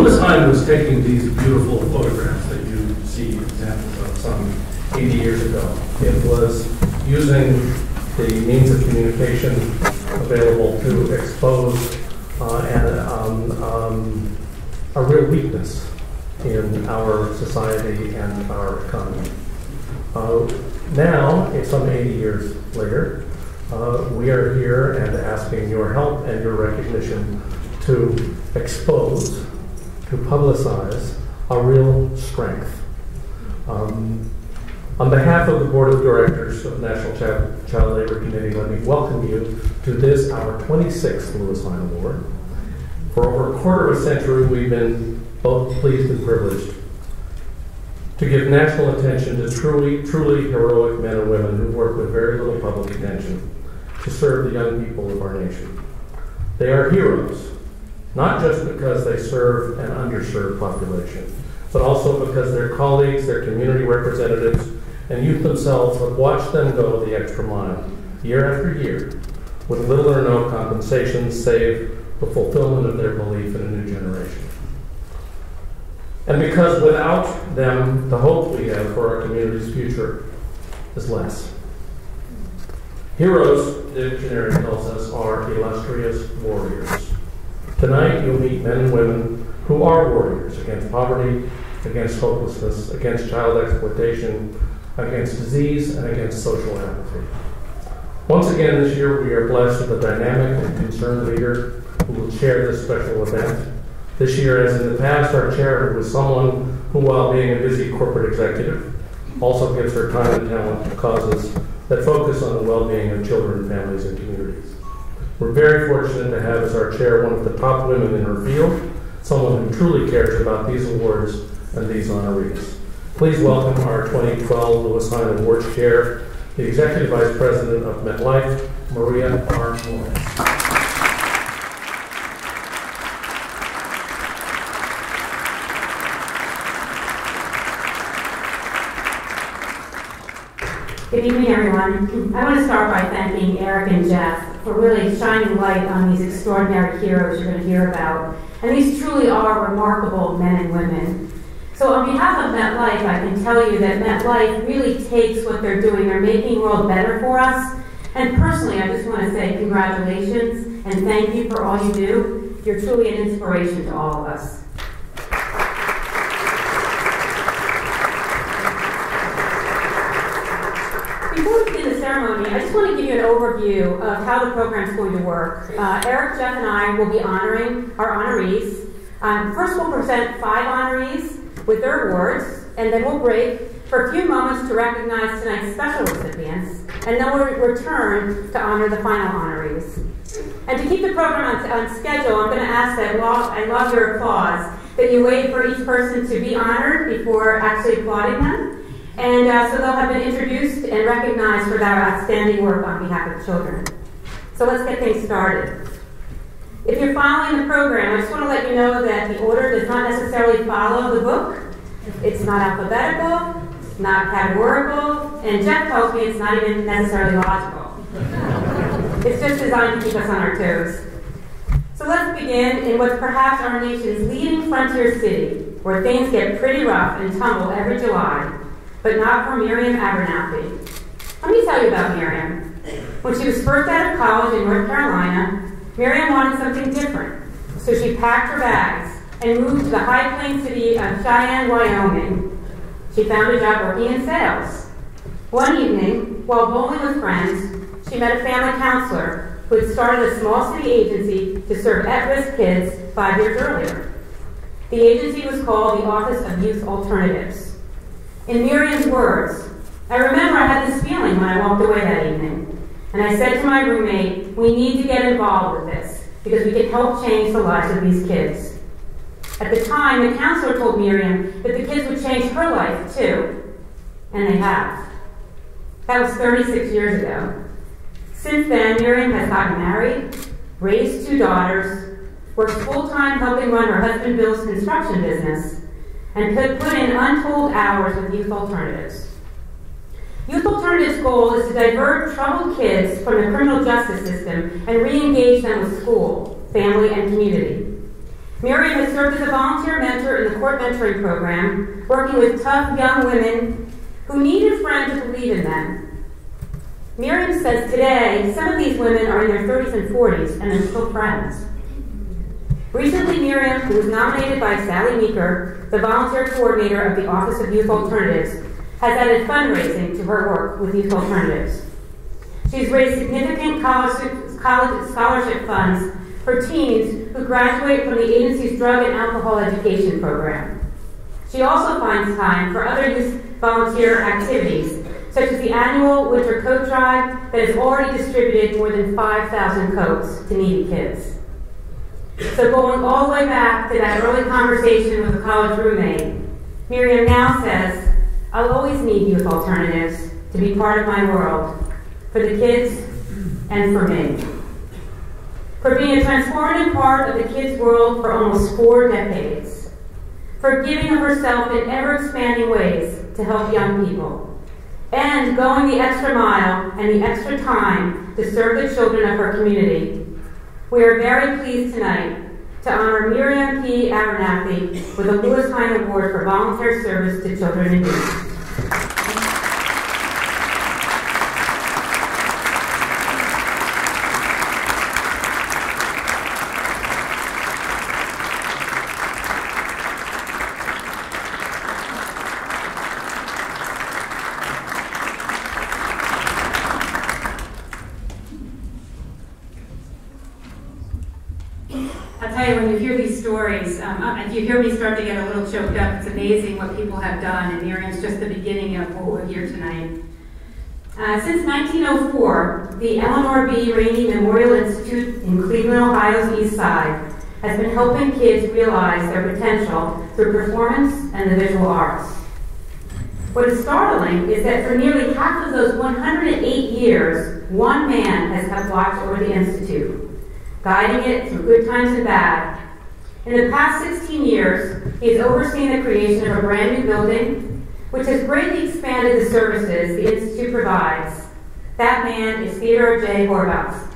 Lewis Hine was taking these beautiful photographs that you see examples of some 80 years ago. It was using the means of communication available to expose a real weakness in our society and our economy. Now, some 80 years later, we are here and asking your help and your recognition to expose, to publicize a real strength. On behalf of the Board of Directors of the National Child Labor Committee, let me welcome you to this, our 26th Lewis Hine Award. For over a quarter of a century, we've been both pleased and privileged to give national attention to truly heroic men and women who work with very little public attention to serve the young people of our nation. They are heroes, not just because they serve an underserved population, but also because their colleagues, their community representatives, and youth themselves have watched them go the extra mile, year after year, with little or no compensation save the fulfillment of their belief in a new generation. And because without them, the hope we have for our community's future is less. Heroes, the dictionary tells us, are illustrious warriors. Tonight, you'll meet men and women who are warriors against poverty, against hopelessness, against child exploitation, against disease, and against social apathy. Once again this year, we are blessed with a dynamic and concerned leader who will chair this special event. This year, as in the past, our chair was someone who, while being a busy corporate executive, also gives her time and talent to causes that focus on the well-being of children, families, and communities. We're very fortunate to have as our chair one of the top women in her field, someone who truly cares about these awards and these honorees. Please welcome our 2012 Lewis Hine Awards Chair, the Executive Vice President of MetLife, Maria R. Morris. Good evening, everyone. I want to start by thanking Eric and Jeff for really shining light on these extraordinary heroes you're going to hear about. And these truly are remarkable men and women. So on behalf of MetLife, I can tell you that MetLife really takes what they're doing. They're making the world better for us. And personally, I just want to say congratulations and thank you for all you do. You're truly an inspiration to all of us. Before we begin the ceremony, I just want to give you an overview of how the program is going to work. Eric, Jeff, and I will be honoring our honorees. First, we'll present 5 honorees with their awards, and then we'll break for a few moments to recognize tonight's special recipients, and then we'll return to honor the final honorees. And to keep the program on schedule, I'm going to ask that, while I love your applause, that you wait for each person to be honored before actually applauding them. And so they'll have been introduced and recognized for their outstanding work on behalf of children. So let's get things started. If you're following the program, I just want to let you know that the order does not necessarily follow the book. It's not alphabetical, it's not categorical, and Jeff tells me it's not even necessarily logical. It's just designed to keep us on our toes. So let's begin in what's perhaps our nation's leading frontier city, where things get pretty rough and tumble every July, but not for Miriam Abernathy. Let me tell you about Miriam. When she was first out of college in North Carolina, Miriam wanted something different, so she packed her bags and moved to the high plains city of Cheyenne, Wyoming. She found a job working in sales. One evening, while bowling with friends, she met a family counselor who had started a small city agency to serve at-risk kids 5 years earlier. The agency was called the Office of Youth Alternatives. In Miriam's words, I remember I had this feeling when I walked away that evening. And I said to my roommate, we need to get involved with this because we can help change the lives of these kids. At the time, the counselor told Miriam that the kids would change her life too. And they have. That was 36 years ago. Since then, Miriam has gotten married, raised 2 daughters, works full-time helping run her husband Bill's construction business, and put in untold hours with Youth Alternatives. Youth Alternatives' goal is to divert troubled kids from the criminal justice system and re-engage them with school, family, and community. Miriam has served as a volunteer mentor in the court mentoring program, working with tough young women who need a friend to believe in them. Miriam says today, some of these women are in their 30s and 40s, and they're still friends. Recently, Miriam, who was nominated by Sally Meeker, the volunteer coordinator of the Office of Youth Alternatives, has added fundraising to her work with Youth Alternatives. She's raised significant college scholarship funds for teens who graduate from the agency's drug and alcohol education program. She also finds time for other youth volunteer activities, such as the annual Winter Coat Drive that has already distributed more than 5,000 coats to needy kids. So going all the way back to that early conversation with a college roommate, Miriam now says, I'll always need youth alternatives to be part of my world, for the kids and for me. For being a transformative part of the kids' world for almost 4 decades. For giving of herself in ever-expanding ways to help young people. And going the extra mile and the extra time to serve the children of her community. We are very pleased tonight to honor Miriam P. Abernathy with the Lewis Hine Award for Volunteer Service to Children in Need. I'll tell you, when you hear these stories, if you hear me start to get a little choked up, it's amazing what people have done, and Miriam's just the beginning of what we'll hear tonight. Since 1904, the Eleanor B. Rainey Memorial Institute in Cleveland, Ohio's East Side has been helping kids realize their potential through performance and the visual arts. What is startling is that for nearly half of those 108 years, one man has kept watch over the Institute, guiding it through good times and bad. In the past 16 years, he has overseen the creation of a brand new building, which has greatly expanded the services the Institute provides. That man is Theodore J. Horvath.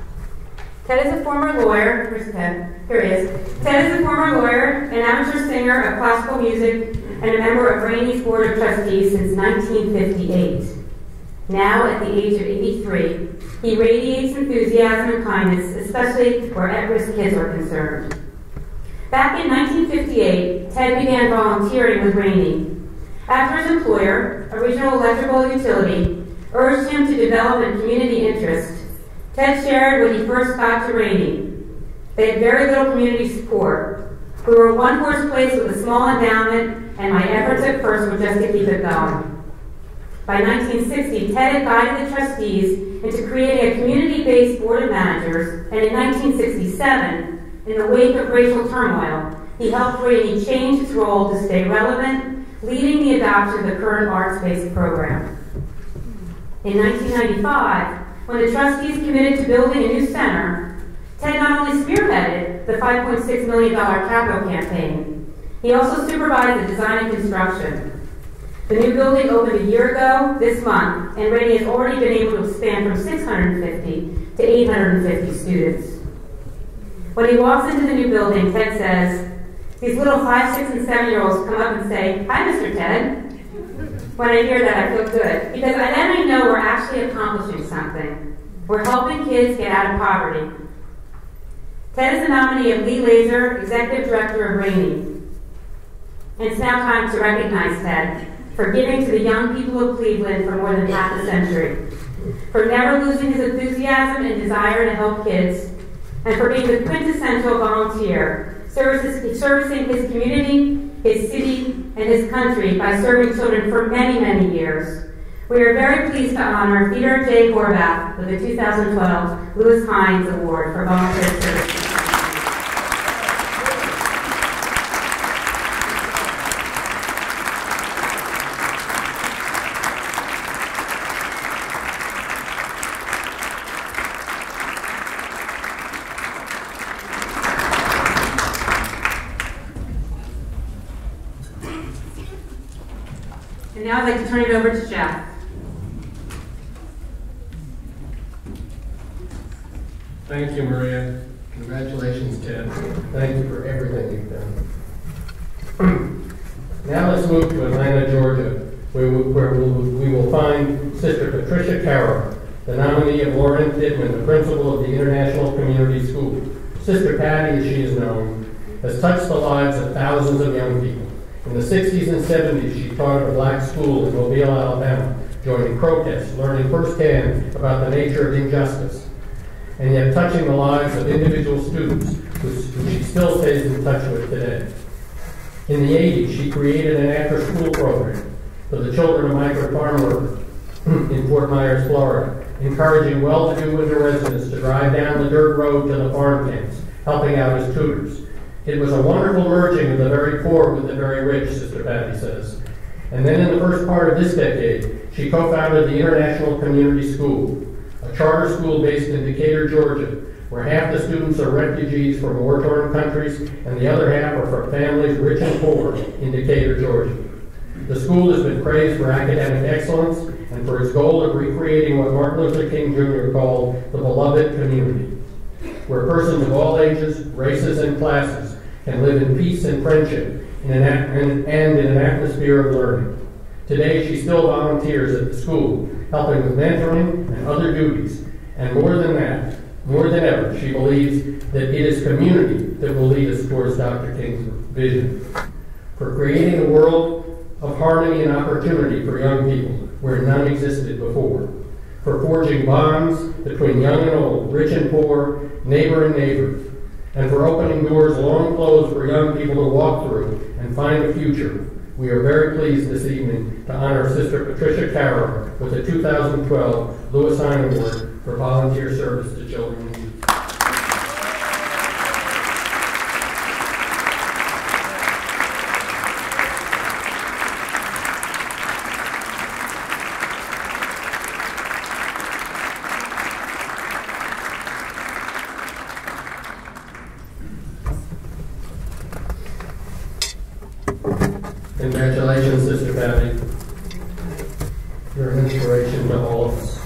Ted is a former lawyer. Where's Ted? Here he is. Ted is a former lawyer, an amateur singer of classical music, and a member of Rainey's Board of Trustees since 1958. Now, at the age of 83, he radiates enthusiasm and kindness, especially where at-risk kids are concerned. Back in 1958, Ted began volunteering with Rainey. After his employer, a regional electrical utility, urged him to develop a community interest, Ted shared when he first got to Rainey. They had very little community support. We were one horse place with a small endowment, and my efforts at first were just to keep it going. By 1960, Ted had guided the trustees into creating a community-based board of managers, and in 1967, in the wake of racial turmoil, he helped Rainey change its role to stay relevant, leading the adoption of the current arts-based program. In 1995, when the trustees committed to building a new center, Ted not only spearheaded the $5.6 million capital campaign, he also supervised the design and construction. The new building opened a year ago this month, and Rainey has already been able to expand from 650 to 850 students. When he walks into the new building, Ted says, these little 5, 6, and 7-year-olds come up and say, "Hi, Mr. Ted." When I hear that, I feel good, because then I know we're actually accomplishing something. We're helping kids get out of poverty. Ted is the nominee of Lee Laser, Executive Director of Rainey. And it's now time to recognize Ted for giving to the young people of Cleveland for more than half a century, for never losing his enthusiasm and desire to help kids, and for being the quintessential volunteer, servicing his community, his city, and his country by serving children for many, many years. We are very pleased to honor Theodore J. Horvath with the 2012 Lewis Hine Award for volunteer service. And now I'd like to turn it over to Jeff. Thank you, Maria. Congratulations, Ted. Thank you for everything you've done. Now let's move to Atlanta, Georgia, where we will find Sister Patricia Carroll, the nominee of Lauren Pittman, the principal of the International Community School. Sister Patty, as she is known, has touched the lives of thousands of young people. In the 60s and 70s, she taught at a black school in Mobile, Alabama, joining protests, learning firsthand about the nature of injustice, and yet touching the lives of individual students who she still stays in touch with today. In the 80s, she created an after-school program for the children of migrant farm workers in Fort Myers, Florida, encouraging well-to-do winter residents to drive down the dirt road to the farm camps, helping out as tutors. It was a wonderful merging of the very poor with the very rich, Sister Patty says. And then in the first part of this decade, she co-founded the International Community School, a charter school based in Decatur, Georgia, where half the students are refugees from war-torn countries and the other half are from families rich and poor in Decatur, Georgia. The school has been praised for academic excellence and for its goal of recreating what Martin Luther King Jr. called the beloved community, where persons of all ages, races, and classes can live in peace and friendship and in an atmosphere of learning. Today, she still volunteers at the school, helping with mentoring and other duties. And more than that, more than ever, she believes that it is community that will lead us towards Dr. King's vision. For creating a world of harmony and opportunity for young people where none existed before. For forging bonds between young and old, rich and poor, neighbor and neighbor. And for opening doors long closed for young people to walk through and find a future. We are very pleased this evening to honor Sister Patricia Carroll with the 2012 Lewis Hine Award for volunteer service to children and youth. Congratulations, Sister Patty. You're an inspiration to all of us.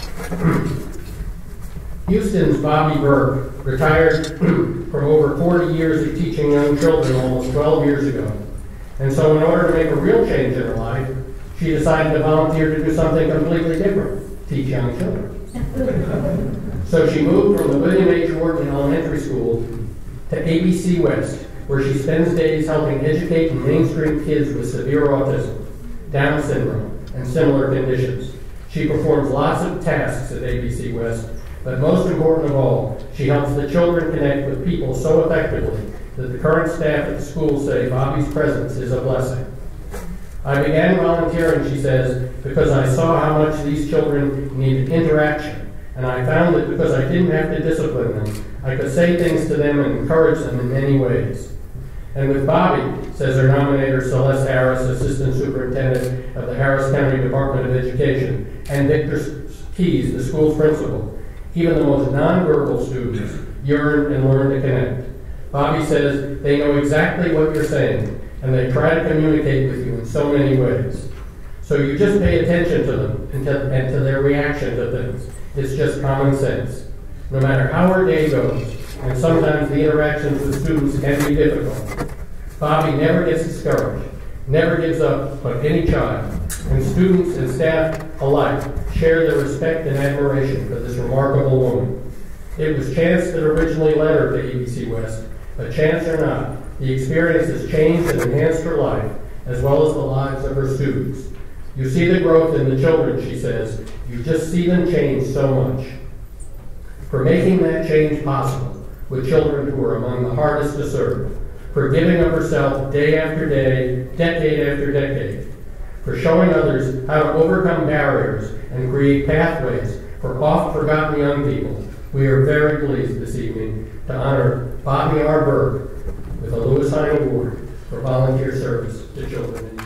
Houston's Bobby Burke retired from over 40 years of teaching young children almost 12 years ago. And so in order to make a real change in her life, she decided to volunteer to do something completely different, teach young children. So she moved from the William H. Wharton Elementary School to ABC West, where she spends days helping educate and mainstream kids with severe autism, Down syndrome, and similar conditions. She performs lots of tasks at ABC West, but most important of all, she helps the children connect with people so effectively that the current staff at the school say Bobby's presence is a blessing. I began volunteering, she says, because I saw how much these children needed interaction, and I found that because I didn't have to discipline them, I could say things to them and encourage them in many ways. And with Bobby, says her nominator Celeste Harris, Assistant Superintendent of the Harris County Department of Education, and Victor Keys, the school's principal, even the most nonverbal students yearn and learn to connect. Bobby says they know exactly what you're saying, and they try to communicate with you in so many ways. So you just pay attention to them and to their reaction to things. It's just common sense. No matter how our day goes, and sometimes the interactions with students can be difficult, Bobby never gets discouraged, never gives up on any child, and students and staff alike share their respect and admiration for this remarkable woman. It was chance that originally led her to ABC West, but chance or not, the experience has changed and enhanced her life, as well as the lives of her students. You see the growth in the children, she says. You just see them change so much. For making that change possible with children who are among the hardest to serve, for giving of herself day after day, decade after decade, for showing others how to overcome barriers and create pathways for oft-forgotten young people, we are very pleased this evening to honor Bobby R. Burke with a Lewis Hine Award for volunteer service to children in need.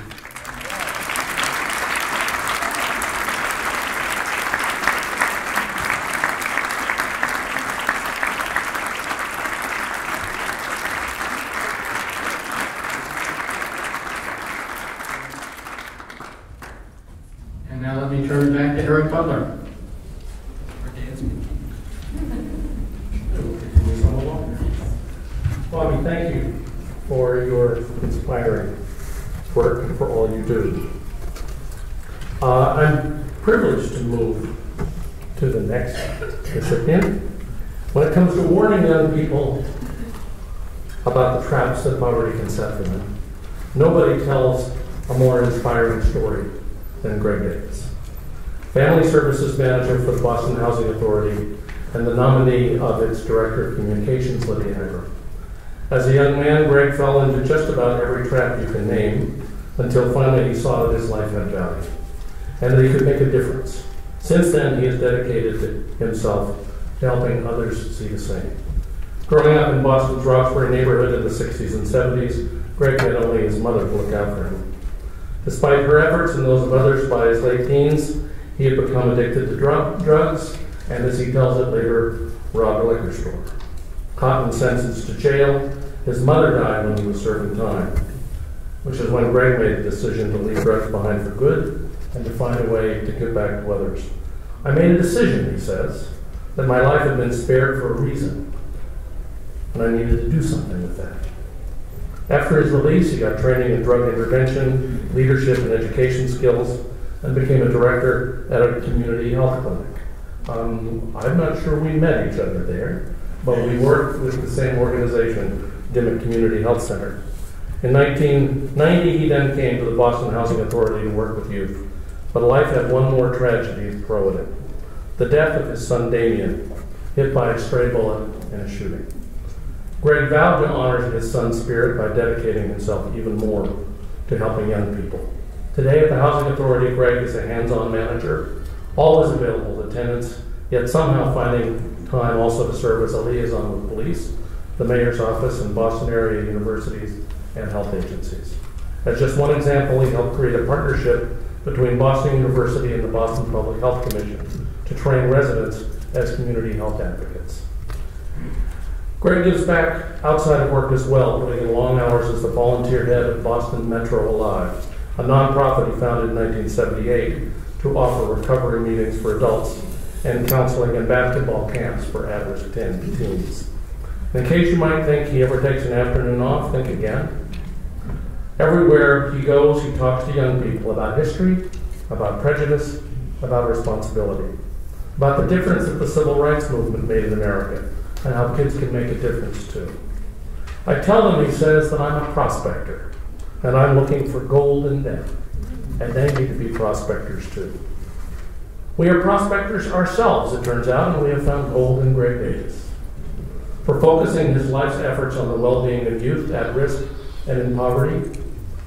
And now let me turn back to Eric Butler. Our dance. Bobby, thank you for your inspiring work and for all you do. I'm privileged to move to the next recipient. When it comes to warning young people about the traps that poverty can set for them, nobody tells a more inspiring story than Greg Davis, Family Services Manager for the Boston Housing Authority and the nominee of its Director of Communications, Lydia Hager. As a young man, Greg fell into just about every trap you can name until finally he saw that his life had value and that he could make a difference. Since then, he has dedicated himself to helping others see the same. Growing up in Boston's Roxbury neighborhood in the 60s and 70s, Greg had only his mother to look out for him. Despite her efforts and those of others, by his late teens, he had become addicted to drugs, and as he tells it later, robbed a liquor store. Caught and sentenced to jail, his mother died when he was serving time, which is when Greg made the decision to leave drugs behind for good and to find a way to give back to others. I made a decision, he says, that my life had been spared for a reason, and I needed to do something with that. After his release, he got training in drug intervention, leadership, and education skills, and became a director at a community health clinic. I'm not sure we met each other there, but we worked with the same organization, Dimmitt Community Health Center. In 1990, he then came to the Boston Housing Authority to work with youth. But life had one more tragedy to throw at it: the death of his son Damien, hit by a stray bullet in a shooting. Greg vowed to honor his son's spirit by dedicating himself even more to helping young people. Today at the Housing Authority, Greg is a hands-on manager, always available to tenants, yet somehow finding time also to serve as a liaison with police, the mayor's office, and Boston area universities and health agencies. As just one example, he helped create a partnership between Boston University and the Boston Public Health Commission to train residents as community health advocates. Greg gives back outside of work as well, putting in long hours as the volunteer head of Boston Metro Alive, a nonprofit he founded in 1978 to offer recovery meetings for adults and counseling and basketball camps for at-risk teens. In case you might think he ever takes an afternoon off, think again. Everywhere he goes, he talks to young people about history, about prejudice, about responsibility, about the difference that the civil rights movement made in America, and how kids can make a difference too. I tell them, he says, that I'm a prospector, and I'm looking for gold in them, and they need to be prospectors too. We are prospectors ourselves, it turns out, and we have found gold in Greg Davis. For focusing his life's efforts on the well-being of youth at risk and in poverty,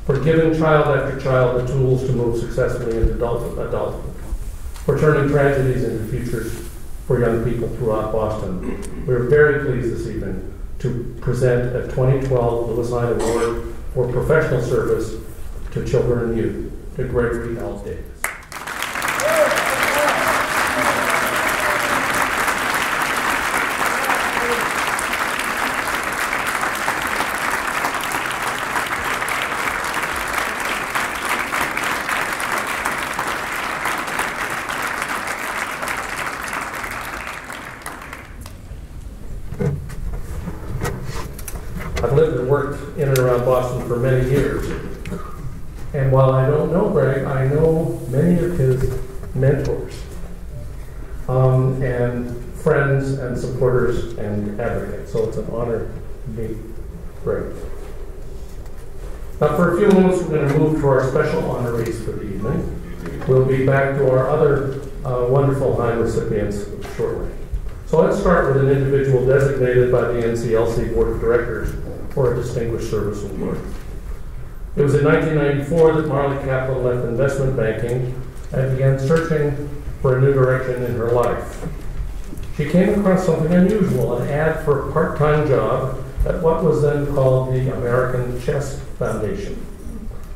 for giving child after child the tools to move successfully into adulthood, for turning tragedies into futures for young people throughout Boston. We're very pleased this evening to present a 2012 Lewis Hine Award for Professional Service to Children and Youth to Gregory L. Davis. I've lived and worked in and around Boston for many years. And while I don't know Greg, I know many of his mentors and friends and supporters and advocates. So it's an honor to meet Greg. Now for a few moments, we're going to move to our special honorees for the evening. We'll be back to our other wonderful Hine recipients shortly. So let's start with an individual designated by the NCLC Board of Directors for a Distinguished Service Award. It was in 1994 that Marley Kaplan left investment banking and began searching for a new direction in her life. She came across something unusual, an ad for a part-time job at what was then called the American Chess Foundation.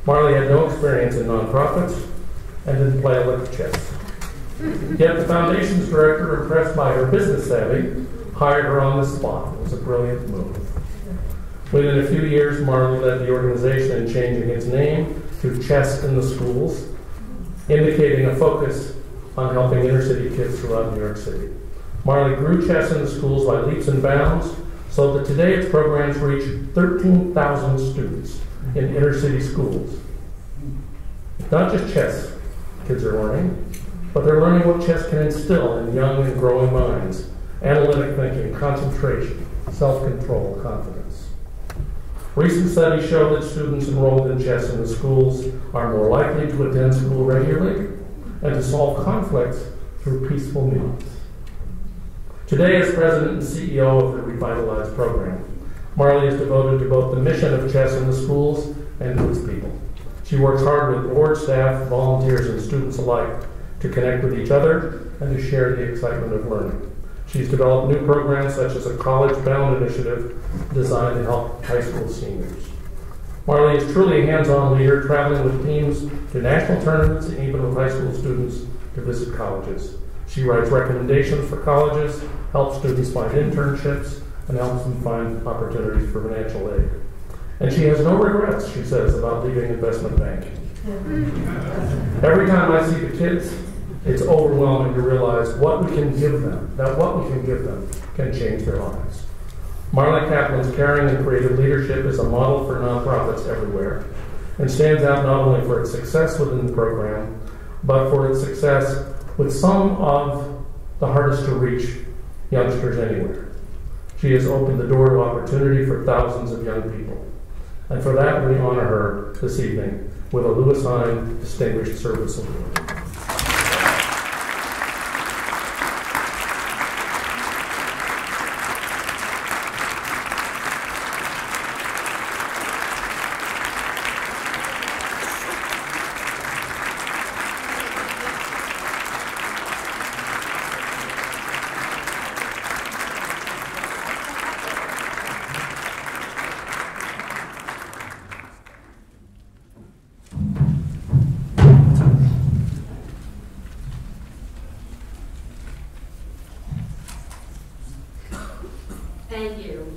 Marley had no experience in nonprofits and didn't play a lick of chess. Yet the foundation's director, impressed by her business savvy, hired her on the spot. It was a brilliant move. Within a few years, Marley led the organization in changing its name to Chess in the Schools, indicating a focus on helping inner city kids throughout New York City. Marley grew chess in the schools by leaps and bounds, so that today its programs reach 13,000 students in inner city schools. It's not just chess kids are learning, but they're learning what chess can instill in young and growing minds: analytic thinking, concentration, self-control, confidence. Recent studies show that students enrolled in chess in the schools are more likely to attend school regularly and to solve conflicts through peaceful means. Today, as president and CEO of the Revitalized program, Marley is devoted to both the mission of chess in the schools and to its people. She works hard with board, staff, volunteers, and students alike to connect with each other and to share the excitement of learning. She's developed new programs such as a college-bound initiative designed to help high school seniors. Marley is truly a hands-on leader, traveling with teams to national tournaments and even with high school students to visit colleges. She writes recommendations for colleges, helps students find internships, and helps them find opportunities for financial aid. And she has no regrets, she says, about leaving investment banking. Every time I see the kids, it's overwhelming to realize what we can give them, that what we can give them can change their lives. Marley Kaplan's caring and creative leadership is a model for nonprofits everywhere and stands out not only for its success within the program, but for its success with some of the hardest to reach youngsters anywhere. She has opened the door to opportunity for thousands of young people. And for that, we honor her this evening with a Lewis Hine Distinguished Service Award. Thank you.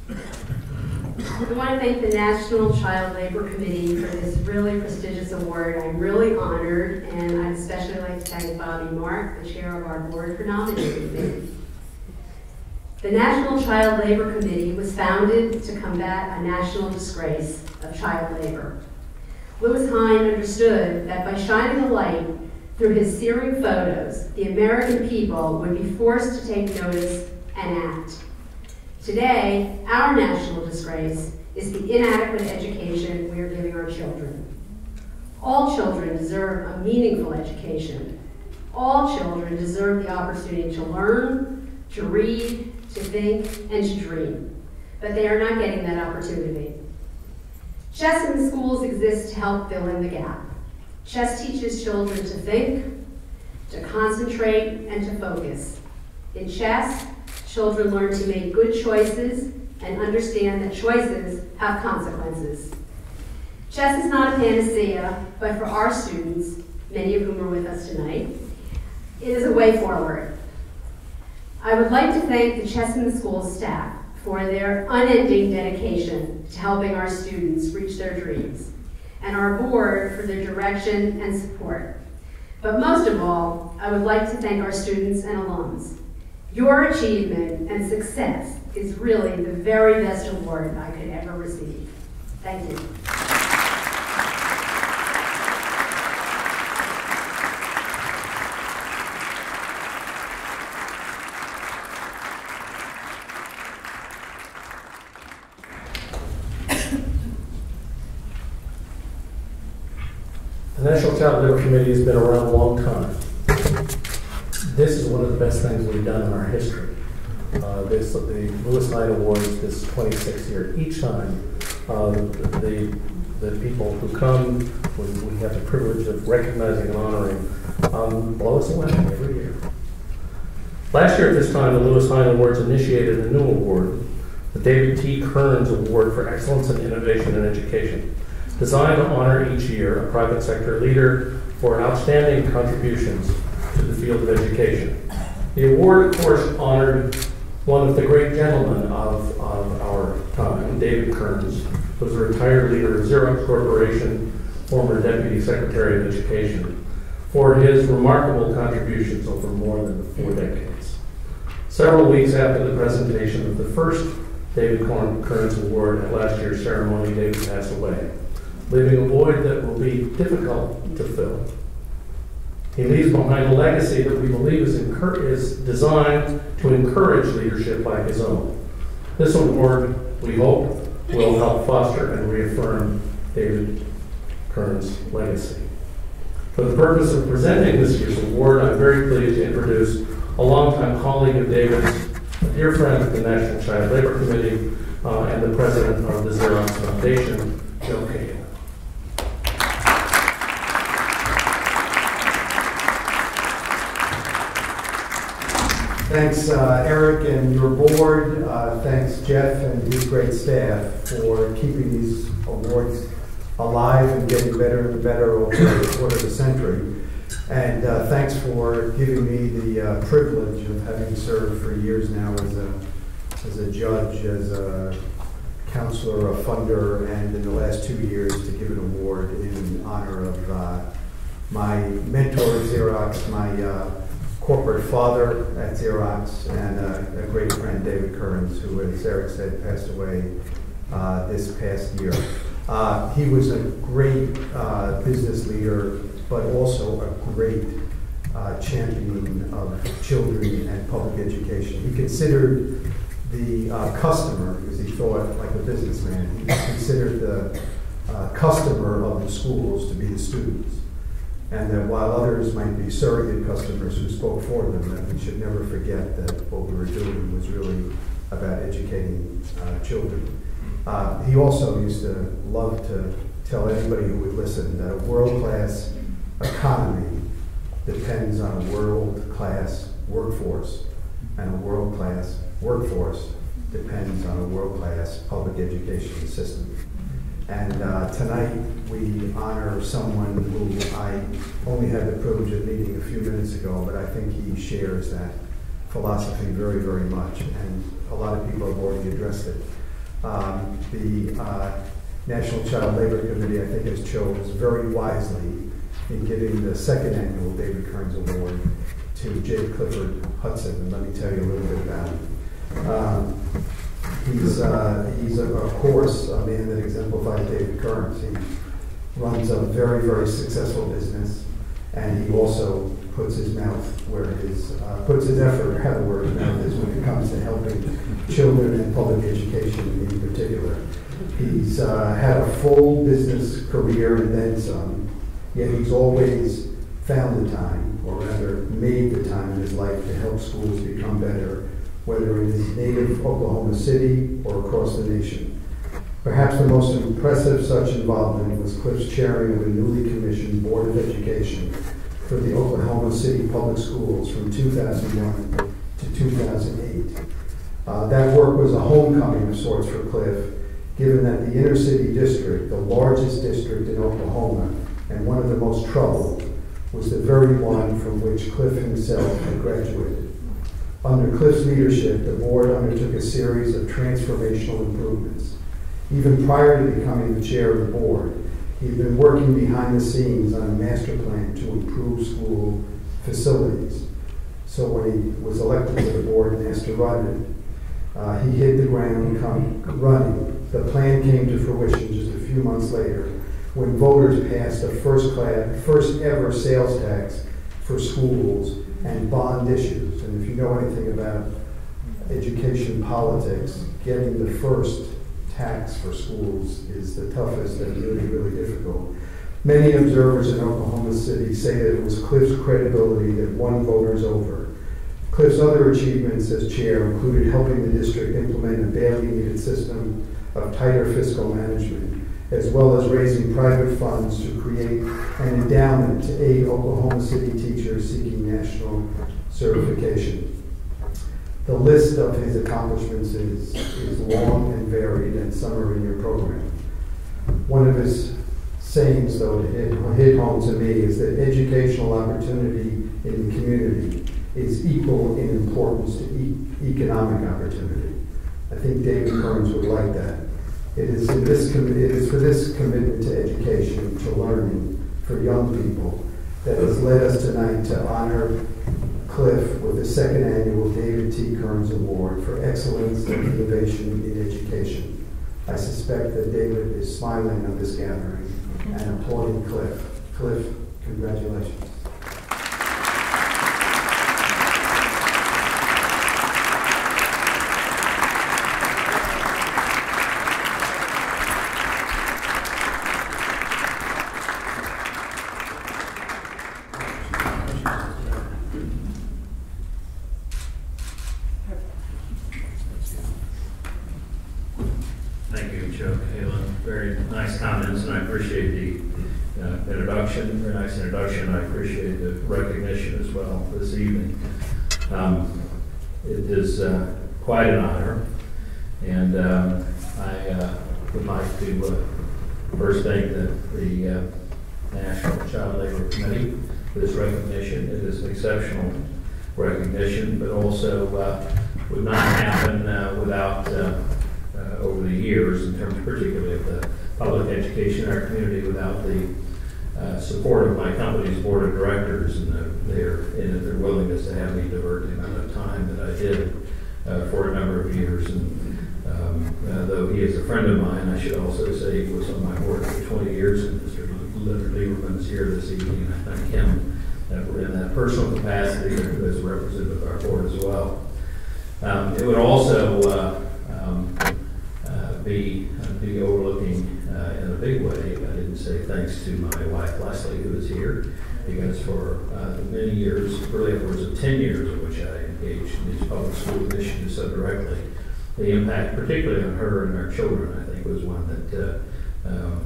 I want to thank the National Child Labor Committee for this really prestigious award. I'm really honored, and I'd especially like to thank Bobby Mark, the chair of our board, for nominating me. The National Child Labor Committee was founded to combat a national disgrace of child labor. Lewis Hine understood that by shining a light through his searing photos, the American people would be forced to take notice and act. Today, our national disgrace is the inadequate education we are giving our children. All children deserve a meaningful education. All children deserve the opportunity to learn, to read, to think, and to dream. But they are not getting that opportunity. Chess in the schools exists to help fill in the gap. Chess teaches children to think, to concentrate, and to focus. In chess, children learn to make good choices and understand that choices have consequences. Chess is not a panacea, but for our students, many of whom are with us tonight, it is a way forward. I would like to thank the Chess in the Schools staff for their unending dedication to helping our students reach their dreams, and our board for their direction and support. But most of all, I would like to thank our students and alums. Your achievement and success is really the very best award I could ever receive. Thank you. The National Child Labor Committee has been around a long time. This is one of the best things we've done in our history. The Lewis Hine Awards, this 26th year, each time the people who come, we have the privilege of recognizing and honoring, blow us away every year. Last year at this time, the Lewis Hine Awards initiated a new award, the David T. Kearns Award for Excellence in Innovation in Education, designed to honor each year a private sector leader for outstanding contributions to the field of education. The award, of course, honored one of the great gentlemen of our time, David Kearns, who was a retired leader of Xerox Corporation, former Deputy Secretary of Education, for his remarkable contributions over more than 4 decades. Several weeks after the presentation of the first David Kearns Award at last year's ceremony. David passed away, leaving a void that will be difficult to fill. He leaves behind a legacy that we believe is designed to encourage leadership like his own. This award, we hope, will help foster and reaffirm David Kearns' legacy. For the purpose of presenting this year's award, I'm very pleased to introduce a longtime colleague of David's, a dear friend of the National Child Labor Committee, and the president of the Xerox Foundation, Joe Kagan. Thanks, Eric and your board. Thanks, Jeff and his great staff for keeping these awards alive and getting better and better over the quarter of a century. And thanks for giving me the privilege of having served for years now as a judge, as a counselor, a funder, and in the last 2 years to give an award in honor of my mentor at Xerox, my corporate father at Xerox, and a great friend, David Kearns, who, as Eric said, passed away this past year. He was a great business leader, but also a great championing of children and public education. He considered the customer, because he thought like a businessman, he considered the customer of the schools to be the students. And that while others might be surrogate customers who spoke for them, that we should never forget that what we were doing was really about educating children. He also used to love to tell anybody who would listen that a world-class economy depends on a world-class workforce, and a world-class workforce depends on a world-class public education system. And tonight we honor someone who I only had the privilege of meeting a few minutes ago, but I think he shares that philosophy very, very much, and a lot of people have already addressed it. The National Child Labor Committee, I think, has chose very wisely in giving the second annual David Kearns Award to J. Clifford Hudson, and let me tell you a little bit about him. He's of course, a man that exemplifies David Kearns. He runs a very, very successful business, and he also puts his mouth where puts his effort where his mouth is when it comes to helping children and public education in particular. He's had a full business career and then some, yet he's always found the time, or rather made the time in his life to help schools become better, whether in his native Oklahoma City or across the nation. Perhaps the most impressive such involvement was Cliff's chairing of a newly commissioned Board of Education for the Oklahoma City Public Schools from 2001 to 2008. That work was a homecoming of sorts for Cliff, given that the inner city district, the largest district in Oklahoma and one of the most troubled, was the very one from which Cliff himself had graduated. Under Cliff's leadership, the board undertook a series of transformational improvements. Even prior to becoming the chair of the board, he had been working behind the scenes on a master plan to improve school facilities. So when he was elected to the board and asked to run it, he hit the ground running. The plan came to fruition just a few months later when voters passed a first ever sales tax for schools and bond issues. And if you know anything about education politics, getting the first tax for schools is the toughest and really, really difficult. Many observers in Oklahoma City say that it was Cliff's credibility that won voters over. Cliff's other achievements as chair included helping the district implement a badly needed system of tighter fiscal management, as well as raising private funds to create an endowment to aid Oklahoma City teachers seeking national certification. The list of his accomplishments is long and varied, and some are in your program. One of his sayings, though, that hit home to me is that educational opportunity in the community is equal in importance to economic opportunity. I think David Kearns would like that. It is for this commitment to education, to learning for young people, that has led us tonight to honor Cliff with the second annual David T. Kearns Award for Excellence and Innovation in Education. I suspect that David is smiling on this gathering and applauding Cliff. Cliff, congratulations. Thank you, Chuck, Halen. Very nice comments, and I appreciate the introduction. Very nice introduction. I appreciate the recognition as well this evening. It is quite an honor, and I would like to first thank the National Child Labor Committee for this recognition. It is an exceptional recognition, but also would not happen without over the years, in terms particularly of the public education in our community, without the support of my company's board of directors and their willingness to have me divert the amount of time that I did for a number of years. And though he is a friend of mine, I should also say he was on my board for 20 years, and Mr. Lieberman is here this evening, and I thank him in that personal capacity as a representative of our board as well. It would also be overlooking in a big way. I didn't say thanks to my wife Leslie, who is here, because for many years, really upwards of 10 years in which I engaged in these public school initiatives so directly, the impact, particularly on her and our children, I think was one that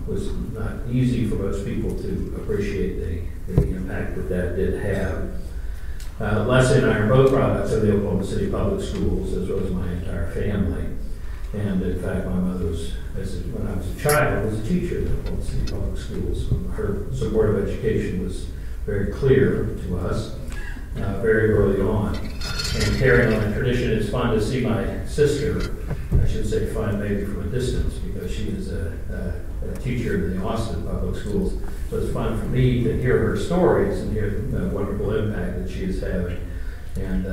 was not easy for most people to appreciate the impact that did have. Leslie and I are both products of the Oklahoma City Public Schools, as well as my entire family. And in fact, my mother was, when I was a child, was a teacher at the Oklahoma City Public Schools. Her support of education was very clear to us very early on. And carrying on the tradition, it's fun to see my sister, I should say fun maybe from a distance, because she is a teacher in the Austin Public Schools. So it's fun for me to hear her stories and hear the wonderful impact that she is having. And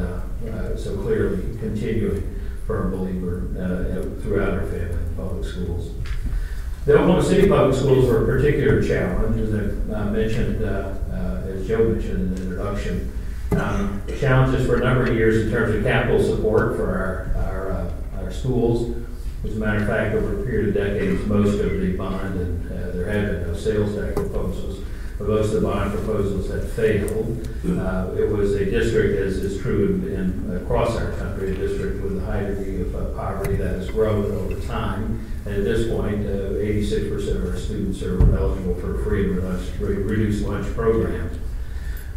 so clearly continuing firm believer throughout our family in public schools. The Oklahoma City Public Schools were a particular challenge, as I mentioned, as Joe mentioned in the introduction. Challenges for a number of years in terms of capital support for our schools. As a matter of fact, over a period of decades, most of the bond, and there had been no sales tax proposals, but most of the bond proposals had failed. It was a district, as is true across our country, a district with a high degree of poverty that has grown over time. And at this point, 86% of our students are eligible for free and reduced lunch programs.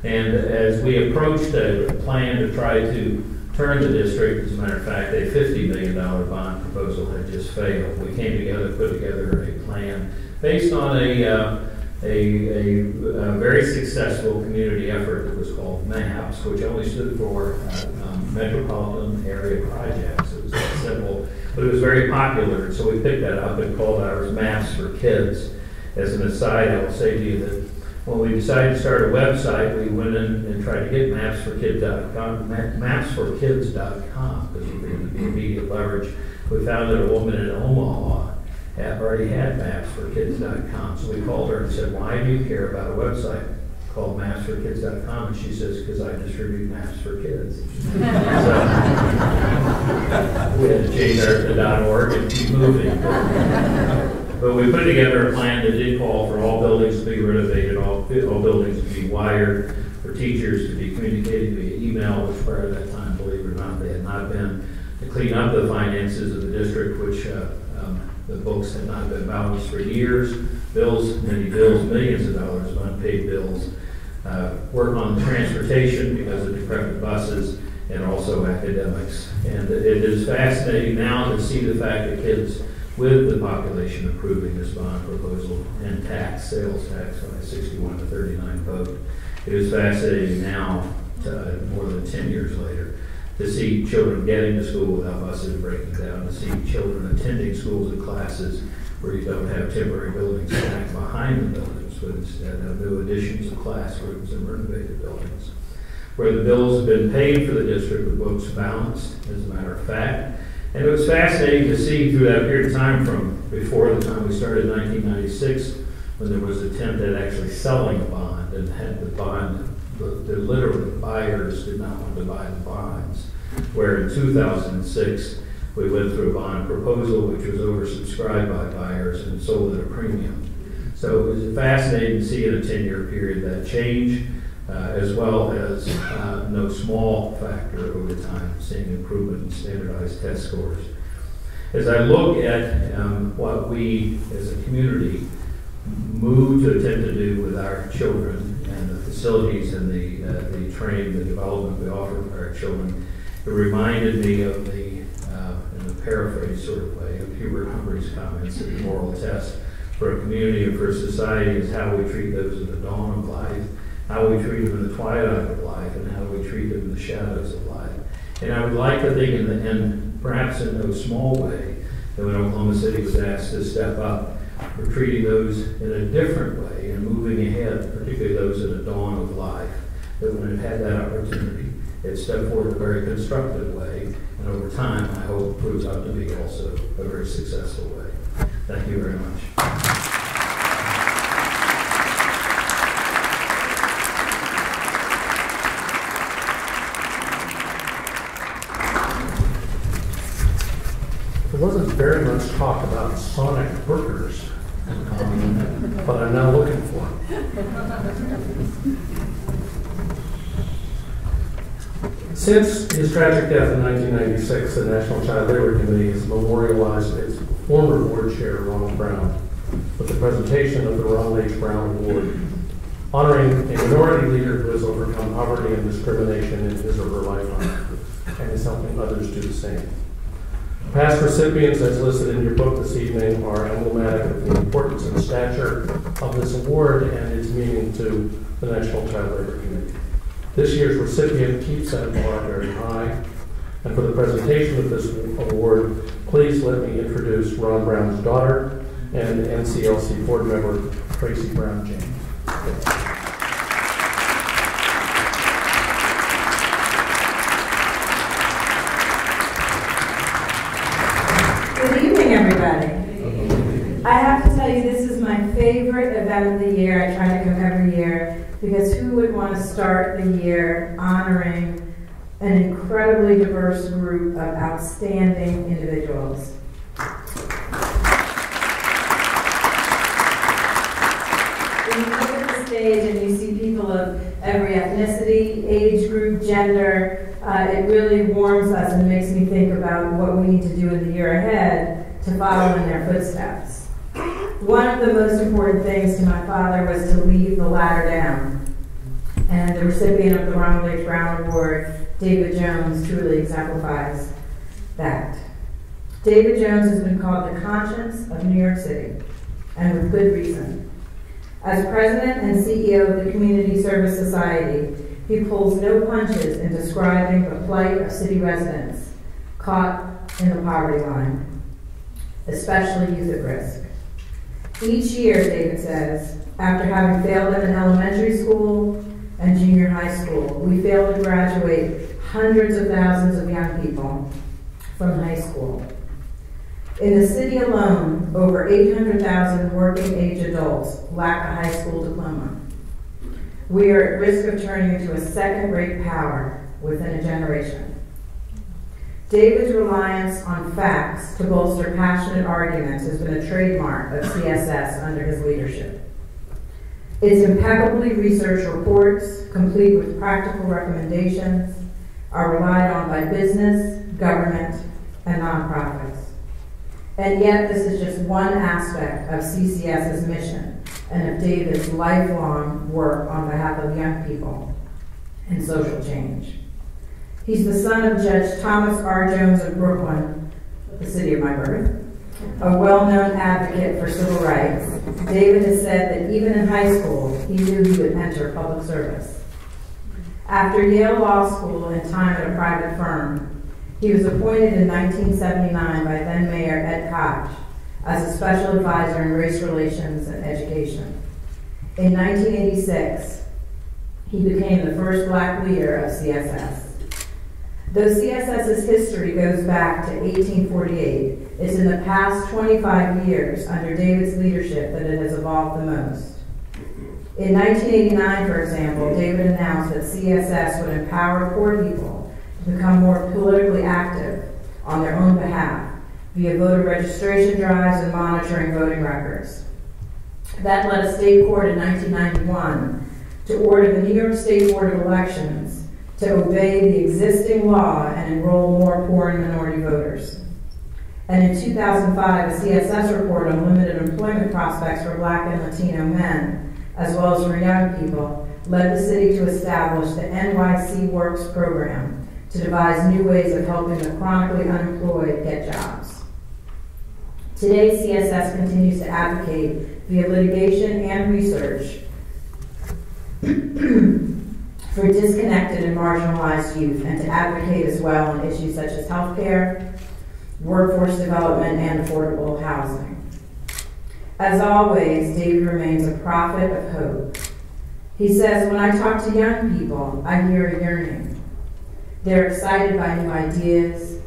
And as we approached a plan to try to turn the district, as a matter of fact, a $50 million bond proposal had just failed. We came together, put together a plan based on a very successful community effort that was called MAPS, which only stood for Metropolitan Area Projects. It was that simple, but it was very popular, so we picked that up and called ours MAPS for Kids. As an aside, I will say to you that when we decided to start a website, we went in and tried to get mapsforkids.com, because we needed the immediate leverage. We found that a woman in Omaha already had mapsforkids.com. So we called her and said, why do you care about a website called mapsforkids.com? And she says, because I distribute maps for kids. So we had to change our to .org and keep moving. But we put together a plan that did call for all buildings to be renovated, all buildings to be wired, for teachers to be communicating via email, which prior to that time, believe it or not, they had not been, to clean up the finances of the district, which the books had not been balanced for years, many bills, millions of dollars of unpaid bills, work on transportation because of decrepit buses, and also academics. And it is fascinating now to see the fact that kids, with the population approving this bond proposal and sales tax by a 61 to 39 vote, it is fascinating now, more than 10 years later, to see children getting to school without buses breaking down, to see children attending schools and classes where you don't have temporary buildings stacked behind the buildings, but instead have new additions of classrooms and renovated buildings. where the bills have been paid for the district with books balanced, as a matter of fact. And it was fascinating to see through that period of time from before the time we started in 1996, when there was an attempt at actually selling a bond and had the bond, the literally buyers did not want to buy the bonds. Where in 2006, we went through a bond proposal which was oversubscribed by buyers and sold at a premium. So it was fascinating to see in a 10-year period that change, as well as no small factor over time, seeing improvement in standardized test scores. As I look at what we as a community move to attempt to do with our children and the facilities and the training, the development we offer for our children, it reminded me of in a paraphrase sort of way, of Hubert Humphrey's comments that the moral test for a community and for a society is how we treat those at the dawn of life, how we treat them in the twilight of life, and how we treat them in the shadows of life. And I would like to think, and perhaps in no small way, that when Oklahoma City was asked to step up, we're treating those in a different way and moving ahead, particularly those at the dawn of life, that when it had that opportunity, it stepped forward in a very constructive way, and over time, I hope, proves out to be also a very successful way. Thank you very much. There wasn't very much talk about sonic burgers, but I'm now looking for them. Since his tragic death in 1996, the National Child Labor Committee has memorialized its former board chair, Ronald Brown, with the presentation of the Ronald H. Brown Award, honoring a minority leader who has overcome poverty and discrimination in his or her lifetime and is helping others do the same. Past recipients, as listed in your book this evening, are emblematic of the importance and stature of this award and its meaning to the National Child Labor Committee. This year's recipient keeps that bar very high. And for the presentation of this award, please let me introduce Ron Brown's daughter and NCLC board member, Tracy Brown James. Good evening, everybody. I have to tell you, this is my favorite event of the year. I try to come every year because who would want to start the year honoring an incredibly diverse group of outstanding individuals? When you look at the stage and you see people of every ethnicity, age group, gender, it really warms us and makes me think about what we need to do in the year ahead to follow in their footsteps. One of the most important things to my father was to leave the ladder down. And the recipient of the Ronald H. Brown Award, David Jones, truly exemplifies that. David Jones has been called the conscience of New York City, and with good reason. As president and CEO of the Community Service Society, he pulls no punches in describing the plight of city residents caught in the poverty line, especially youth at risk. Each year, David says, after having failed in an elementary school and junior high school, we fail to graduate hundreds of thousands of young people from high school. In the city alone, over 800,000 working-age adults lack a high school diploma. We are at risk of turning into a second-rate power within a generation. David's reliance on facts to bolster passionate arguments has been a trademark of CSS under his leadership. Its impeccably researched reports, complete with practical recommendations, are relied on by business, government, and nonprofits. And yet, this is just one aspect of CCS's mission and of David's lifelong work on behalf of young people and social change. He's the son of Judge Thomas R. Jones of Brooklyn, the city of my birth, a well-known advocate for civil rights. David has said that even in high school, he knew he would enter public service. After Yale Law School and time at a private firm, he was appointed in 1979 by then-Mayor Ed Koch as a special advisor in race relations and education. In 1986, He became the first black leader of CSS. Though CSS's history goes back to 1848, it's in the past 25 years under David's leadership that it has evolved the most. In 1989, for example, David announced that CSS would empower poor people to become more politically active on their own behalf via voter registration drives and monitoring voting records. That led a state court in 1991 to order the New York State Board of Elections to obey the existing law and enroll more poor and minority voters. And in 2005, a CSS report on limited employment prospects for Black and Latino men, as well as for young people, led the city to establish the NYC Works program to devise new ways of helping the chronically unemployed get jobs. Today, CSS continues to advocate via litigation and research for disconnected and marginalized youth, and to advocate as well on issues such as healthcare, workforce development, and affordable housing. As always, David remains a prophet of hope. He says, when I talk to young people, I hear a yearning. They're excited by new ideas,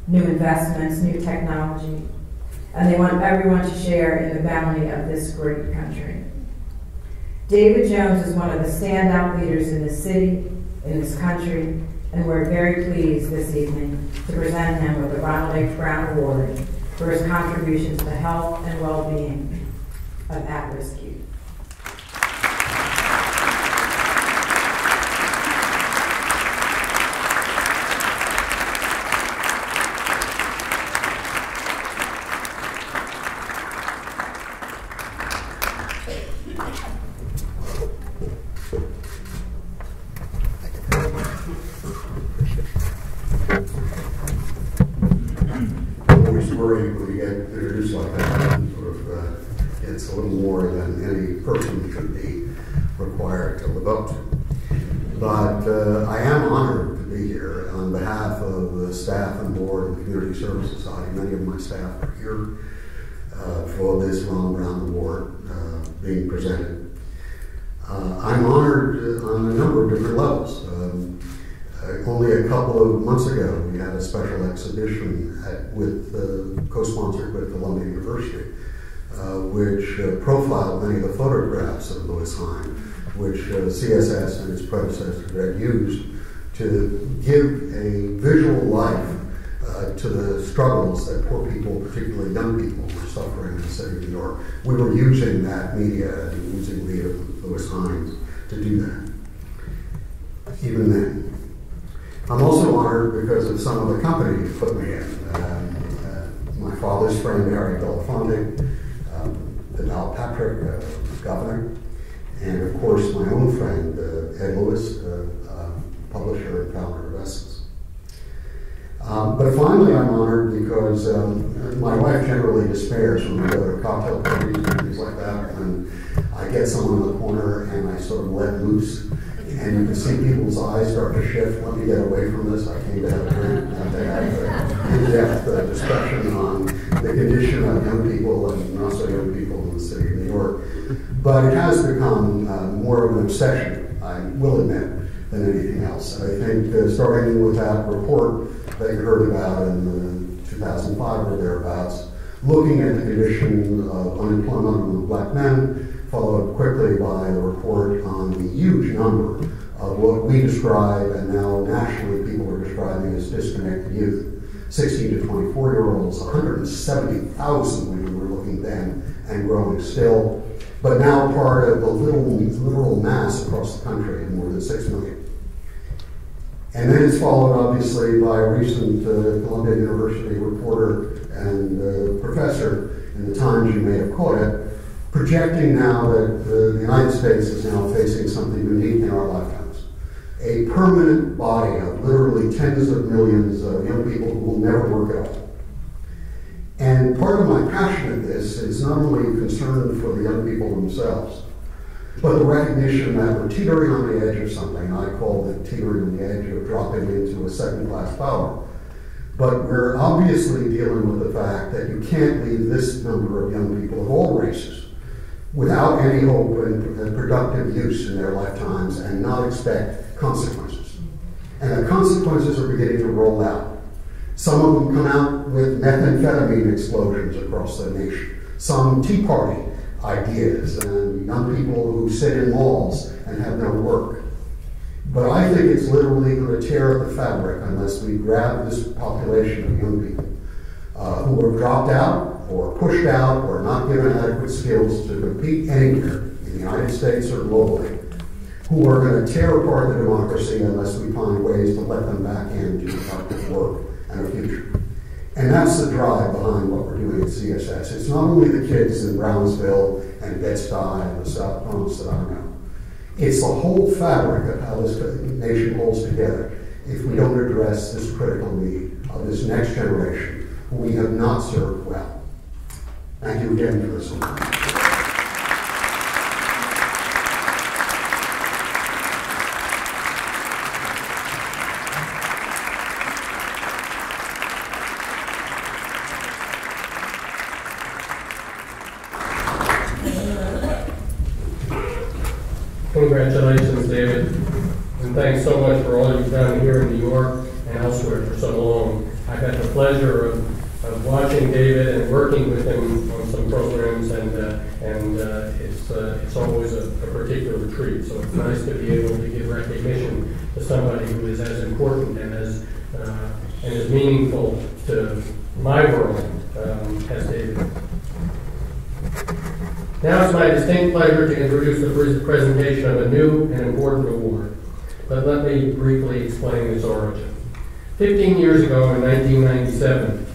new investments, new technology, and they want everyone to share in the bounty of this great country. David Jones is one of the standout leaders in this city, in this country, and we're very pleased this evening to present him with the Ronald H. Brown Award for his contributions to the health and well-being of at-risk youth. When you get introduced like that, it's a little more than any person should be required to live up to. But I am honored to be here on behalf of the staff and board of the Community Service Society. Many of my staff are here for this Ron Brown Award being presented. I'm honored on a number of different levels. Only a couple of months ago, we had a special exhibition co-sponsored with Columbia University, which profiled many of the photographs of Louis Hine, which CSS and its predecessors had used to give a visual life to the struggles that poor people, particularly young people, were suffering in the city of New York. We were using that media and using Louis Hine to do that, even then. I'm also honored because of some of the company you put me in. My father's friend, Harry Belafonte, Donald Patrick, governor, and of course my own friend, Ed Lewis, publisher and founder of Essence. But finally I'm honored because my wife generally despairs when we go to cocktail parties and things like that, and I get someone in the corner and I sort of let loose. And you can see people's eyes start to shift. Let me get away from this. I came to have a drink. And they have an in-depth discussion on the condition of young people and not so young people in the city of New York. But it has become more of an obsession, I will admit, than anything else. I think starting with that report that you heard about in 2005 or thereabouts, looking at the condition of unemployment among Black men, followed quickly by the report on the huge number of what we describe, and now nationally people are describing as disconnected youth. 16 to 24-year-olds, 170,000 when we were looking then, and growing still, but now part of the literal mass across the country, more than 6 million. And then it's followed obviously by a recent Columbia University reporter and professor in the Times, you may have caught it, projecting now that the United States is now facing something unique in our lifetimes. A permanent body of literally tens of millions of young people who will never work at all. And part of my passion in this is not only concern for the young people themselves, but the recognition that we're teetering on the edge of something. I call it teetering on the edge of dropping into a second-class power. But we're obviously dealing with the fact that you can't leave this number of young people of all races without any hope and productive use in their lifetimes and not expect consequences. And the consequences are beginning to roll out. Some of them come out with methamphetamine explosions across the nation, some Tea Party ideas, and young people who sit in malls and have no work. But I think it's literally going to tear up the fabric unless we grab this population of young people who are dropped out or pushed out or not given adequate skills to compete anywhere in the United States or globally, who are going to tear apart the democracy unless we find ways to let them back into productive work and a future. And that's the drive behind what we're doing at CSS. It's not only the kids in Brownsville and Bed-Stuy and the South Bronx that I know. It's the whole fabric of how this nation holds together if we don't address this critical need of this next generation who we have not served well. Thank you again for this one. Congratulations, David, and thanks so much for all you've done here in New York and elsewhere for so long. I've had the pleasure of watching David and working with him on some programs, and it's always a particular treat. So it's nice to be able to give recognition to somebody who is as important and as meaningful to my world as David. Now it's my distinct pleasure to introduce the presentation of a new and important award. But let me briefly explain its origin. 15 years ago, in 1997,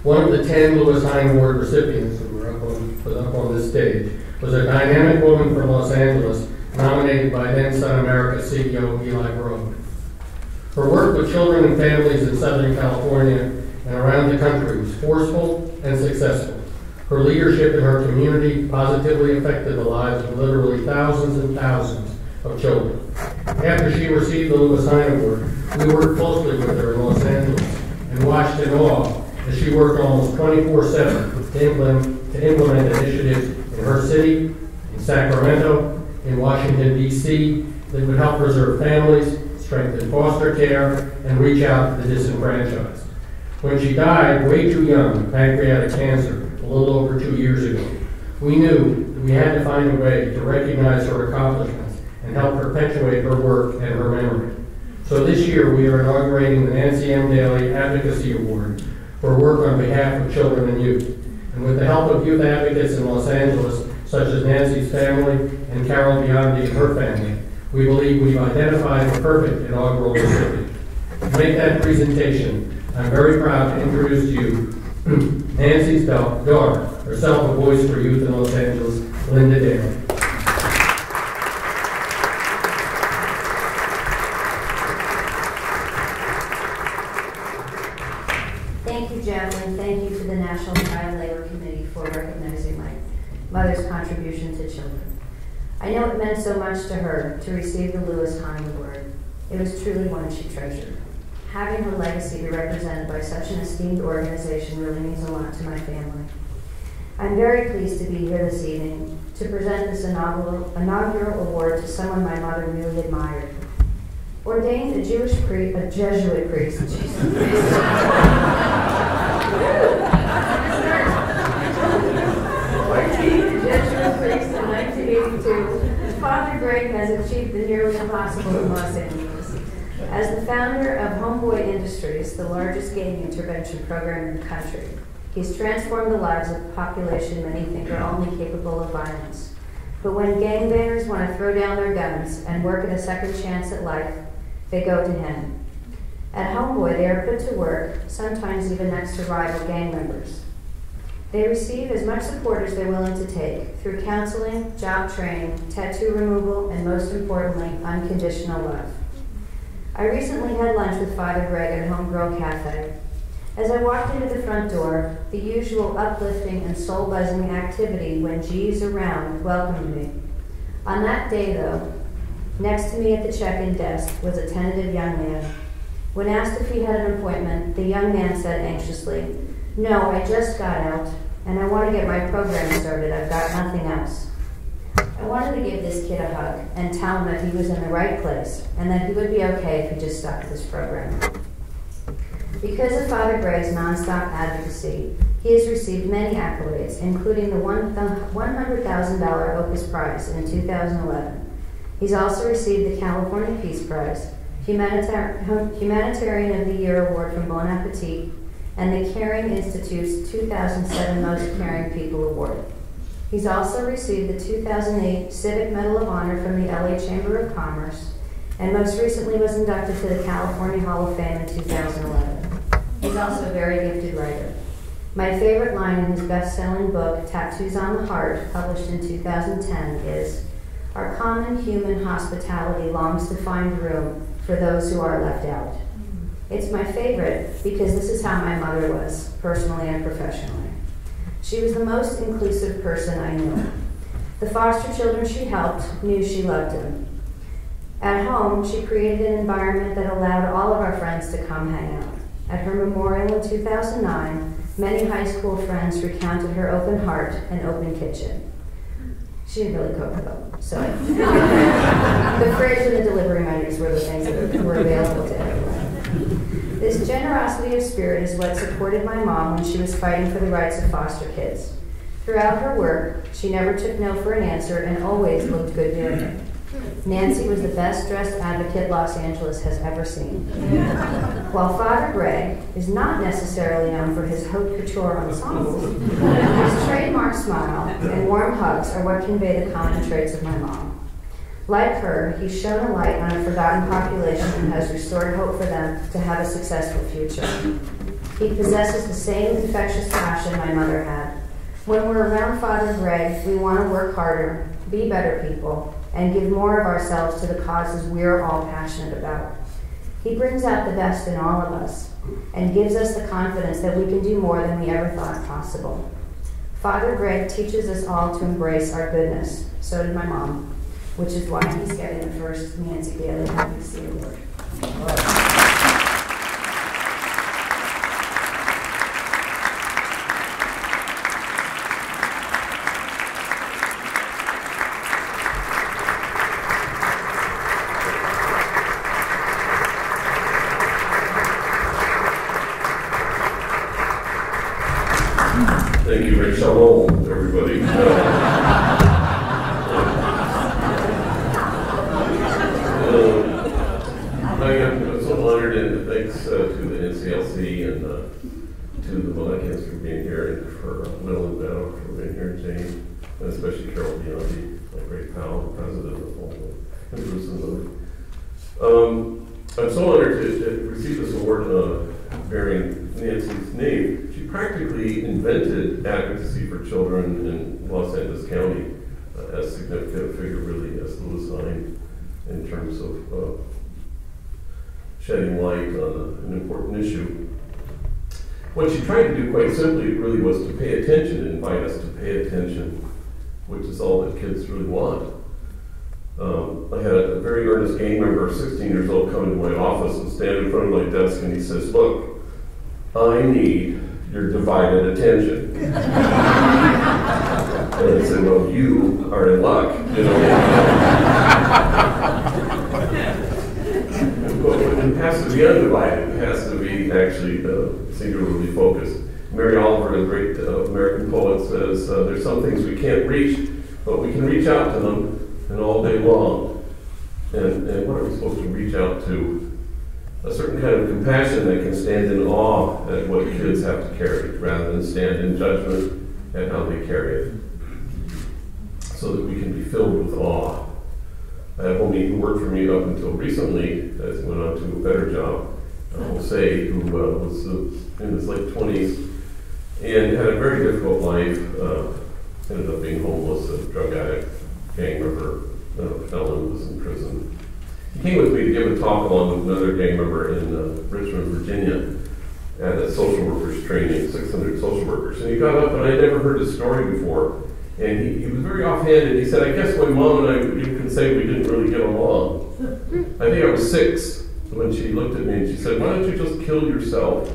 one of the 10 Lewis Hine Award recipients, who were up on this stage, was a dynamic woman from Los Angeles, nominated by then Sun America CEO Eli Broad. Her work with children and families in Southern California and around the country was forceful and successful. Her leadership in her community positively affected the lives of literally thousands and thousands of children. After she received the Lewis Hine Award, we worked closely with her in Los Angeles and watched in awe as she worked almost 24/7 to implement initiatives in her city, in Sacramento, in Washington, D.C., that would help preserve families, strengthen foster care, and reach out to the disenfranchised. When she died, way too young, of pancreatic cancer, a little over 2 years ago, we knew that we had to find a way to recognize her accomplishments and help perpetuate her work and her memory. So this year we are inaugurating the Nancy M. Daly Advocacy Award for work on behalf of children and youth. And with the help of youth advocates in Los Angeles, such as Nancy's family and Carol Biondi and her family, we believe we've identified the perfect inaugural recipient. To make that presentation, I'm very proud to introduce to you Nancy's daughter, herself a voice for youth in Los Angeles, Linda Daly. Thank you, Jeff, and thank you to the National Child Labor Committee for recognizing my mother's contribution to children. I know it meant so much to her to receive the Lewis Hine Award. It was truly one she treasured. Having her legacy be represented by such an esteemed organization really means a lot to my family. I'm very pleased to be here this evening to present this inaugural award to someone my mother really admired. Ordained a Jesuit priest, Ordained a Jesuit priest in 1982, Father Greg has achieved the nearly impossible in Los Angeles. As the founder of Homeboy Industries, the largest gang intervention program in the country, he's transformed the lives of a population many think are only capable of violence. But when gangbangers want to throw down their guns and work at a second chance at life, they go to him. At Homeboy, they are put to work, sometimes even next to rival gang members. They receive as much support as they're willing to take through counseling, job training, tattoo removal, and most importantly, unconditional love. I recently had lunch with Father Greg at Homegirl Cafe. As I walked into the front door, the usual uplifting and soul-buzzing activity when G's around welcomed me. On that day, though, next to me at the check-in desk was a tentative young man. When asked if he had an appointment, the young man said anxiously, "No, I just got out, and I want to get my program started. I've got nothing else. I wanted to give this kid a hug and tell him that he was in the right place and that he would be okay if he just stuck to this program. Because of Father Gray's nonstop advocacy, he has received many accolades, including the $100,000 Opus Prize in 2011. He's also received the California Peace Prize, Humanitarian of the Year Award from Bon Appetit, and the Caring Institute's 2007 Most Caring People Award. He's also received the 2008 Civic Medal of Honor from the LA Chamber of Commerce, and most recently was inducted to the California Hall of Fame in 2011. He's also a very gifted writer. My favorite line in his best-selling book, Tattoos on the Heart, published in 2010, is, "Our common human hospitality longs to find room for those who are left out." It's my favorite because this is how my mother was, personally and professionally. She was the most inclusive person I knew. The foster children she helped knew she loved them. At home, she created an environment that allowed all of our friends to come hang out. At her memorial in 2009, many high school friends recounted her open heart and open kitchen. She didn't really cook though, so the fridge and the delivery menus were the things that were available to everyone. This generosity of spirit is what supported my mom when she was fighting for the rights of foster kids. Throughout her work, she never took no for an answer and always looked good doing it. Nancy was the best dressed advocate Los Angeles has ever seen. While Father Gray is not necessarily known for his haute couture ensembles, his trademark smile and warm hugs are what convey the common traits of my mom. Like her, he's shone a light on a forgotten population and has restored hope for them to have a successful future. He possesses the same infectious passion my mother had. When we're around Father Gray, we want to work harder, be better people, and give more of ourselves to the causes we're all passionate about. He brings out the best in all of us and gives us the confidence that we can do more than we ever thought possible. Father Greg teaches us all to embrace our goodness. So did my mom, which is why he's getting the first Nancy Daly Advocacy Award. Thank you, Rachel, everybody. I'm so honored, and thanks to the NCLC and to the Molecules for being here, and for Will and Beto for being here, Jane, and especially Carol Biondi, my great pal, president of Homewood, and Bruce and Lou. I'm so honored to receive this award bearing Nancy's name. She practically invented advocacy for children in Los Angeles County as a significant figure, really, as Louis Hine, in terms of shedding light on an important issue. What she tried to do, quite simply, really was to pay attention and invite us to pay attention, which is all that kids really want. I had a very earnest gang member, 16 years old, come into my office and stand in front of my desk, and he says, "Look, I need your divided attention." And I said, "Well, you are in luck, you know." But it has to be undivided. It has to be actually singularly focused. Mary Oliver, a great American poet, says, "There's some things we can't reach, but we can reach out to them, and all day long." And what are we supposed to reach out to? A certain kind of compassion that can stand in awe at what kids have to carry, rather than stand in judgment at how they carry it, so that we can be filled with awe. I have homie who worked for me up until recently, as he went on to a better job, Jose, who was in his late 20s and had a very difficult life, ended up being homeless, a drug addict, gang member, felon, was in prison. He came with me to give a talk along with another gang member in Richmond, Virginia, at a social workers training, 600 social workers. And he got up, and I'd never heard his story before. And he was very offhanded. He said, "I guess my mom and I, you can say we didn't really get along." I think I was 6 when she looked at me and she said, "Why don't you just kill yourself?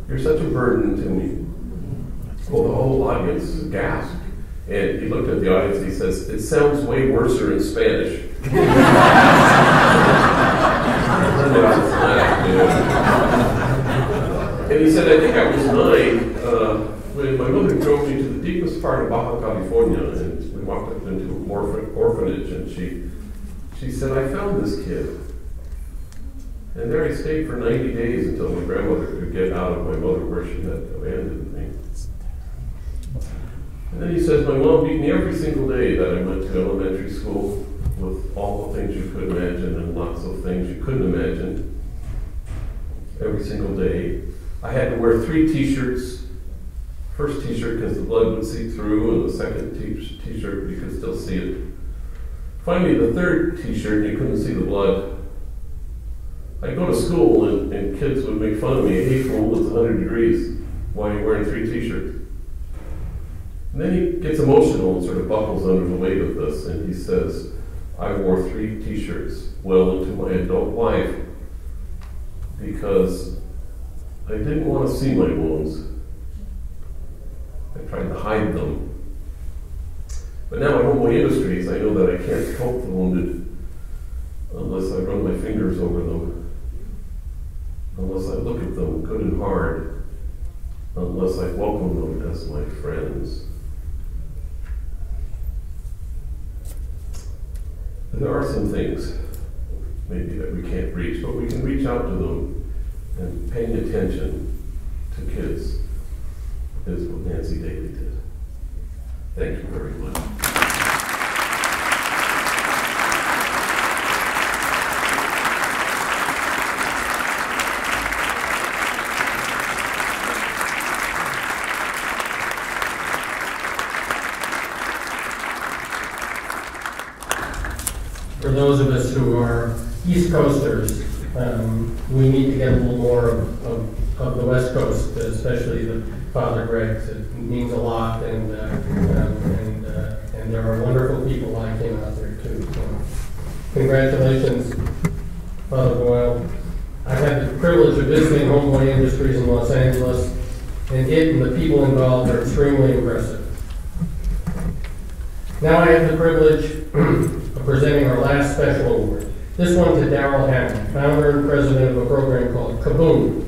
You're such a burden to me." Well, the whole audience gasped. And he looked at the audience and he says, "It sounds way worser in Spanish." And he said, "I think I was 9 when my mother drove me to the deepest part of Baja California, and we walked up into an orphanage, and she said, I found this kid. And there I stayed for 90 days until my grandmother could get out of my mother where she had abandoned me." And then he says, "My mom beat me every single day that I went to elementary school with all the things you could imagine and lots of things you couldn't imagine. Every single day. I had to wear 3 t-shirts. First t-shirt because the blood would seep through, and the second t-shirt you could still see it. Finally, the third t-shirt, you couldn't see the blood. I'd go to school and kids would make fun of me. Hey, fool, it's 100 degrees. Why are you wearing 3 t-shirts?" And then he gets emotional and sort of buckles under the weight of this, and he says, "I wore 3 t-shirts well into my adult life because I didn't want to see my wounds. I tried to hide them. But now at Homeboy Industries, I know that I can't help the wounded unless I run my fingers over them, unless I look at them good and hard, unless I welcome them as my friends." And there are some things maybe that we can't reach, but we can reach out to them, and paying attention to kids is what Nancy Daly did. Thank you very much. For those of us who are East Coasters, we need to get a little more of the West Coast, especially the Father Greg's. It means a lot, and there are wonderful people like him out there too. So, congratulations, Father Boyle. I've had the privilege of visiting Homeboy Industries in Los Angeles, and it and the people involved are extremely impressive. Now I have the privilege of presenting our last special award. This one to Darrell Hine, founder and president of a program called Kaboom,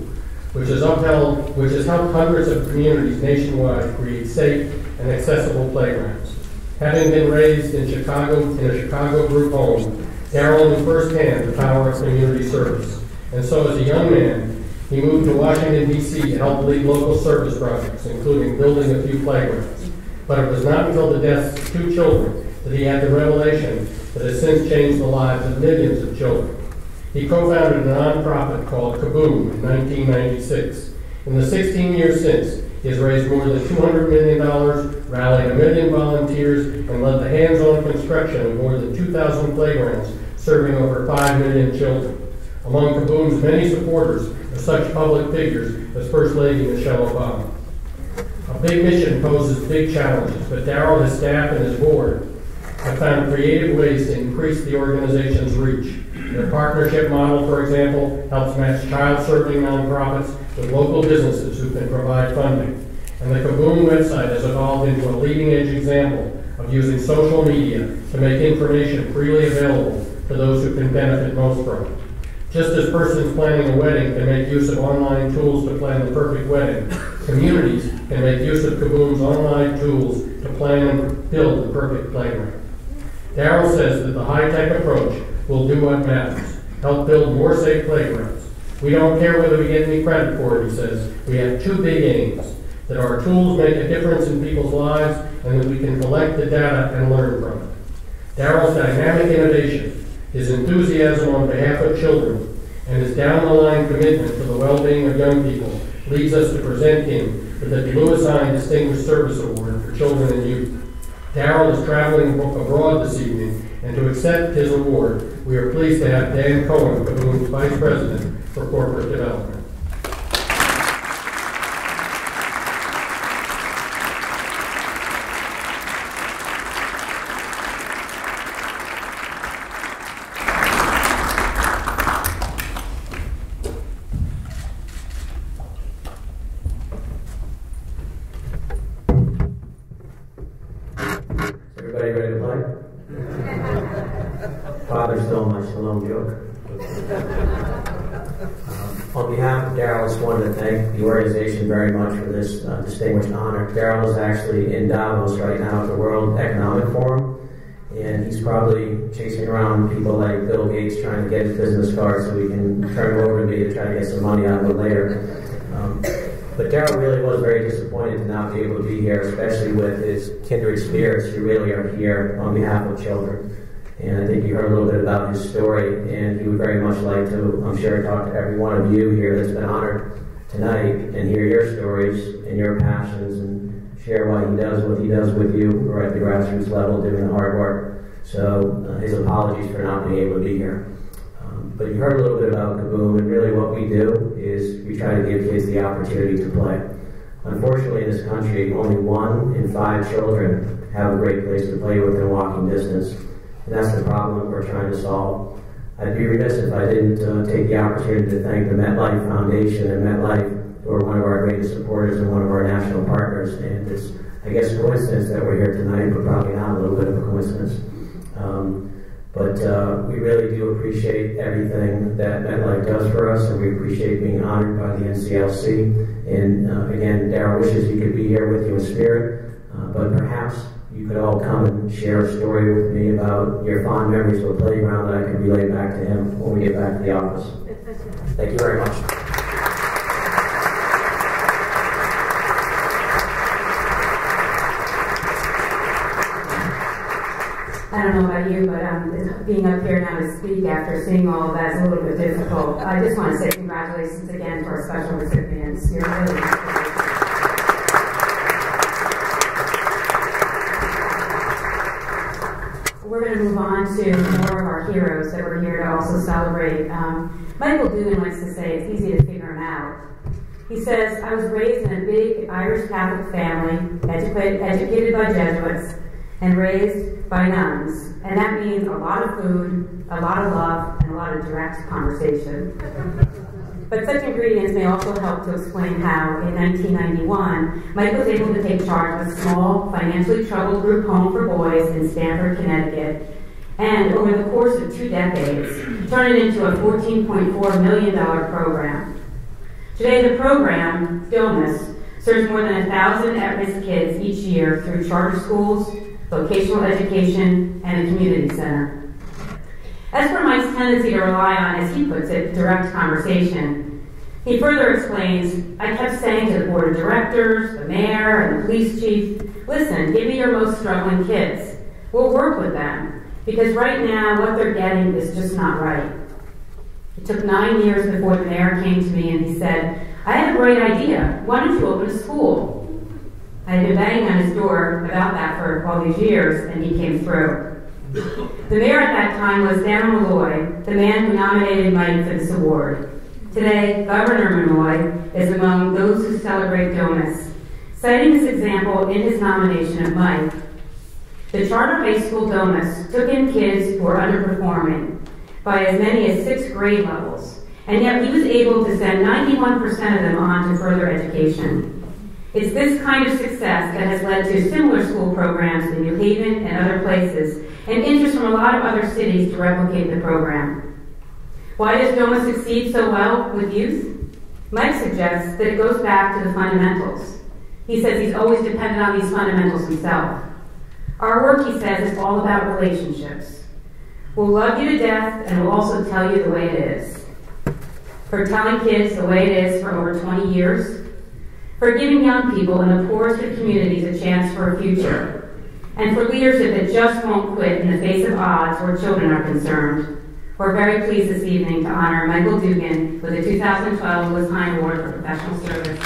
which has helped hundreds of communities nationwide create safe and accessible playgrounds. Having been raised in Chicago, in a Chicago group home, Darrell knew firsthand the power of community service. And so as a young man, he moved to Washington, D.C. to help lead local service projects, including building a few playgrounds. But it was not until the deaths of 2 children that he had the revelation that has since changed the lives of millions of children. He co-founded a nonprofit called Kaboom in 1996. In the 16 years since, he has raised more than $200 million, rallied 1 million volunteers, and led the hands-on construction of more than 2,000 playgrounds, serving over 5 million children. Among Kaboom's many supporters are such public figures as First Lady Michelle Obama. A big mission poses big challenges, but Darrell, his staff, and his board have found creative ways to increase the organization's reach. Their partnership model, for example, helps match child-serving nonprofits with local businesses who can provide funding. And the Kaboom website has evolved into a leading-edge example of using social media to make information freely available to those who can benefit most from it. Just as persons planning a wedding can make use of online tools to plan the perfect wedding, communities can make use of Kaboom's online tools to plan and build the perfect playground. Darrell says that the high-tech approach will do what matters, help build more safe playgrounds. We don't care whether we get any credit for it, he says. We have 2 big aims, that our tools make a difference in people's lives and that we can collect the data and learn from it. Darrell's dynamic innovation, his enthusiasm on behalf of children, and his down-the-line commitment to the well-being of young people leads us to present him with the Lewis Hine Distinguished Service Award for Children and Youth. Darrell is traveling abroad this evening, and to accept his award, we are pleased to have Dan Cohen, Kaboom's Vice President for Corporate Development. Everybody ready to play? Father stole my shalom joke. On behalf of Daryl, I just wanted to thank the organization very much for this distinguished honor. Daryl is actually in Davos right now at the World Economic Forum, and he's probably chasing around people like Bill Gates trying to get his business card so he can turn it over to me to try to get some money out of it later. But Daryl really was very disappointed to not be able to be here, especially with his kindred spirits who really are here on behalf of children. And I think you heard a little bit about his story, and he would very much like to, I'm sure, talk to every one of you here that's been honored tonight and hear your stories and your passions and share why he does what he does with you or at the grassroots level doing the hard work. So his apologies for not being able to be here. But you heard a little bit about Kaboom, and really what we do is we try to give kids the opportunity to play. Unfortunately, in this country, only 1 in 5 children have a great place to play within walking distance. And that's the problem that we're trying to solve. I'd be remiss if I didn't take the opportunity to thank the MetLife Foundation and MetLife, who are one of our greatest supporters and one of our national partners. And it's, I guess, a coincidence that we're here tonight, but probably not a little bit of a coincidence. But we really do appreciate everything that MetLife does for us, and we appreciate being honored by the NCLC. And again, Daryl wishes he could be here with you in spirit, but perhaps you could all come and share a story with me about your fond memories of the playground that I can relay back to him when we get back to the office. Thank you very much. I don't know about you, but being up here now to speak after seeing all of that is a little bit difficult. I just want to say congratulations again to our special recipients. You're really We're going to move on to more of our heroes that were here to also celebrate. Michael Doogan likes to say it's easy to figure him out. He says, I was raised in a big Irish Catholic family, educated by Jesuits, and raised by nuns. And that means a lot of food, a lot of love, and a lot of direct conversation. But such ingredients may also help to explain how, in 1991, Mike was able to take charge of a small, financially troubled group home for boys in Stamford, Connecticut, and over the course of 2 decades, turn it into a $14.4 million program. Today, the program, Domus, serves more than 1,000 at-risk kids each year through charter schools, vocational education, and a community center. As for Mike's tendency to rely on, as he puts it, direct conversation, he further explains, I kept saying to the board of directors, the mayor, and the police chief, listen, give me your most struggling kids. We'll work with them, because right now what they're getting is just not right. It took 9 years before the mayor came to me and he said, I have a great idea. Why don't you open a school? I had been banging on his door about that for all these years, and he came through. The mayor at that time was Dan Malloy, the man who nominated Mike for this award. Today, Governor Malloy is among those who celebrate Domus, citing this example in his nomination of Mike. The charter high school Domus took in kids who were underperforming by as many as 6 grade levels, and yet he was able to send 91% of them on to further education. It's this kind of success that has led to similar school programs in New Haven and other places, and interest from a lot of other cities to replicate the program. Why does Domus succeed so well with youth? Mike suggests that it goes back to the fundamentals. He says he's always depended on these fundamentals himself. Our work, he says, is all about relationships. We'll love you to death, and we'll also tell you the way it is. For telling kids the way it is for over 20 years, for giving young people in the poorest of communities a chance for a future, and for leadership that just won't quit in the face of odds where children are concerned. We're very pleased this evening to honor Michael Doogan with the 2012 Liz Hine Award for Professional Service.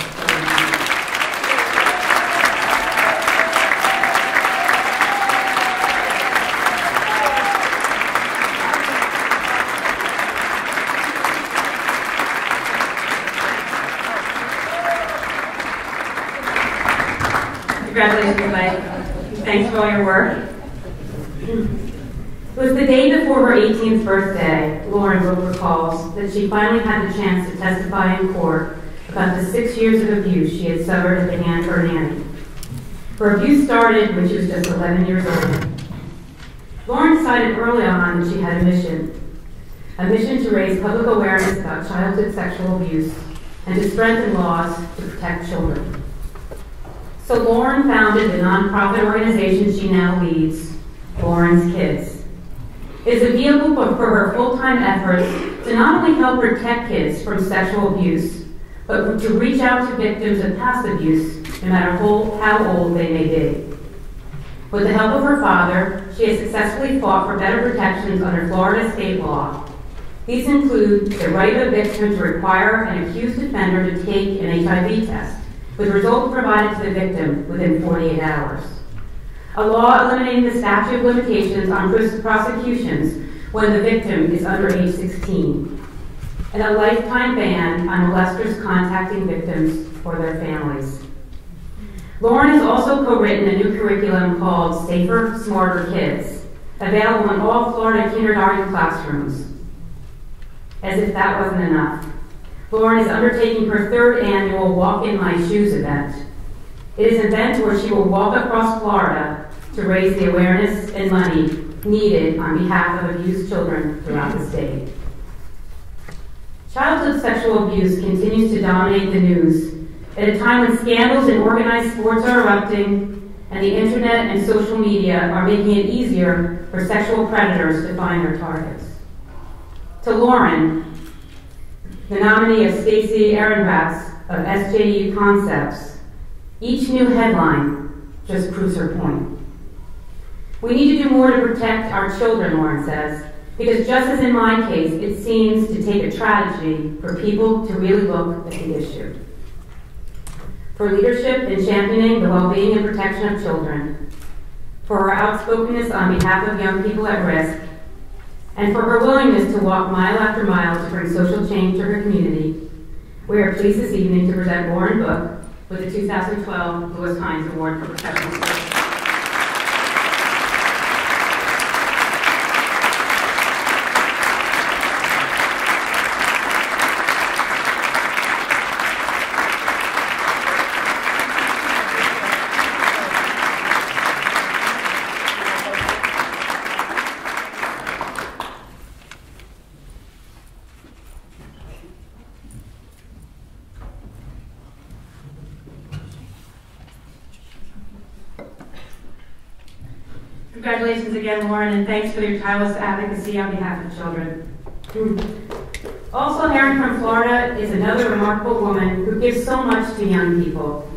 Congratulations, Mike. Thanks for all your work. It was the day before her 18th birthday, Lauren Brooke recalls, that she finally had the chance to testify in court about the 6 years of abuse she had suffered at the hands of her nanny. Her abuse started when she was just 11 years old. Lauren decided early on that she had a mission to raise public awareness about childhood sexual abuse and to strengthen laws to protect children. So Lauren founded the nonprofit organization she now leads, Lauren's Kids. It is a vehicle for her full-time efforts to not only help protect kids from sexual abuse, but to reach out to victims of past abuse, no matter how old they may be. With the help of her father, she has successfully fought for better protections under Florida state law. These include the right of a victim to require an accused offender to take an HIV test, with results provided to the victim within 48 hours. A law eliminating the statute of limitations on prosecutions when the victim is under age 16, and a lifetime ban on molesters contacting victims or their families. Lauren has also co-written a new curriculum called Safer, Smarter Kids, available in all Florida kindergarten classrooms. As if that wasn't enough, Lauren is undertaking her third annual Walk in My Shoes event. It is an event where she will walk across Florida to raise the awareness and money needed on behalf of abused children throughout the state. Childhood sexual abuse continues to dominate the news at a time when scandals in organized sports are erupting and the internet and social media are making it easier for sexual predators to find their targets. To Lauren, the nominee of Stacey Ehrenratz of SJU Concepts, each new headline just proves her point. We need to do more to protect our children, Lauren says, because just as in my case, it seems to take a tragedy for people to really look at the issue. For leadership in championing the well-being and protection of children, for her outspokenness on behalf of young people at risk, and for her willingness to walk mile after mile to bring social change to her community, we are pleased this evening to present Lauren Book with the 2012 Lewis Hine Award for Professional Service. Congratulations again, Lauren, and thanks for your tireless advocacy on behalf of children. Also hailing from Florida is another remarkable woman who gives so much to young people.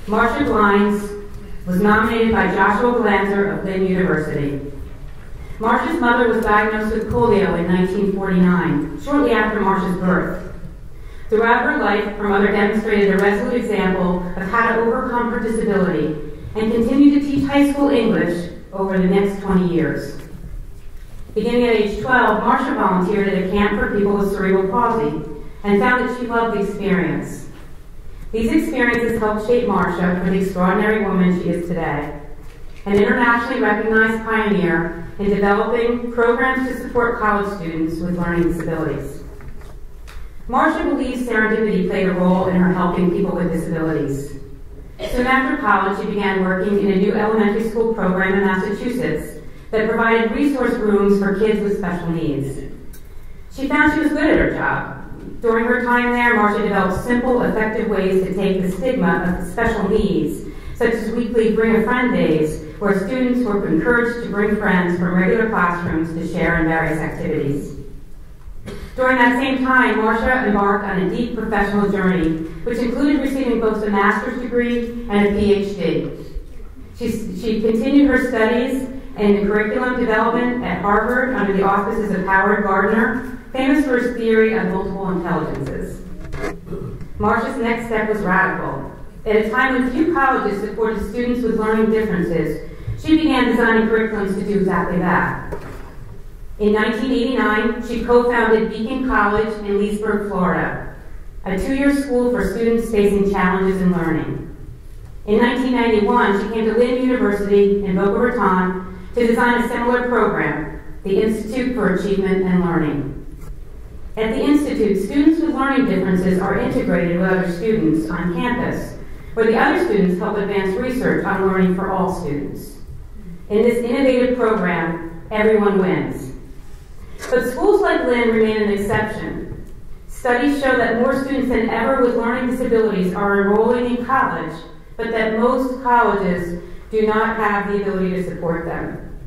Marcia Glines was nominated by Joshua Glanzer of Lynn University. Marcia's mother was diagnosed with polio in 1949, shortly after Marcia's birth. Throughout her life, her mother demonstrated a resolute example of how to overcome her disability and continue to teach high school English over the next 20 years. Beginning at age 12, Marcia volunteered at a camp for people with cerebral palsy and found that she loved the experience. These experiences helped shape Marcia for the extraordinary woman she is today, an internationally recognized pioneer in developing programs to support college students with learning disabilities. Marcia believes serendipity played a role in her helping people with disabilities. Soon after college, she began working in a new elementary school program in Massachusetts that provided resource rooms for kids with special needs. She found she was good at her job. During her time there, Marcia developed simple, effective ways to take the stigma of special needs, such as weekly Bring a Friend days, where students were encouraged to bring friends from regular classrooms to share in various activities. During that same time, Marcia embarked on a deep professional journey, which included receiving both a master's degree and a PhD. She continued her studies in curriculum development at Harvard under the auspices of Howard Gardner, famous for his theory of multiple intelligences. Marcia's next step was radical. At a time when few colleges supported students with learning differences, she began designing curriculums to do exactly that. In 1989, she co-founded Beacon College in Leesburg, Florida, a two-year school for students facing challenges in learning. In 1991, she came to Lynn University in Boca Raton to design a similar program, the Institute for Achievement and Learning. At the Institute, students with learning differences are integrated with other students on campus, where the other students help advance research on learning for all students. In this innovative program, everyone wins. But schools like Lynn remain an exception. Studies show that more students than ever with learning disabilities are enrolling in college, but that most colleges do not have the ability to support them.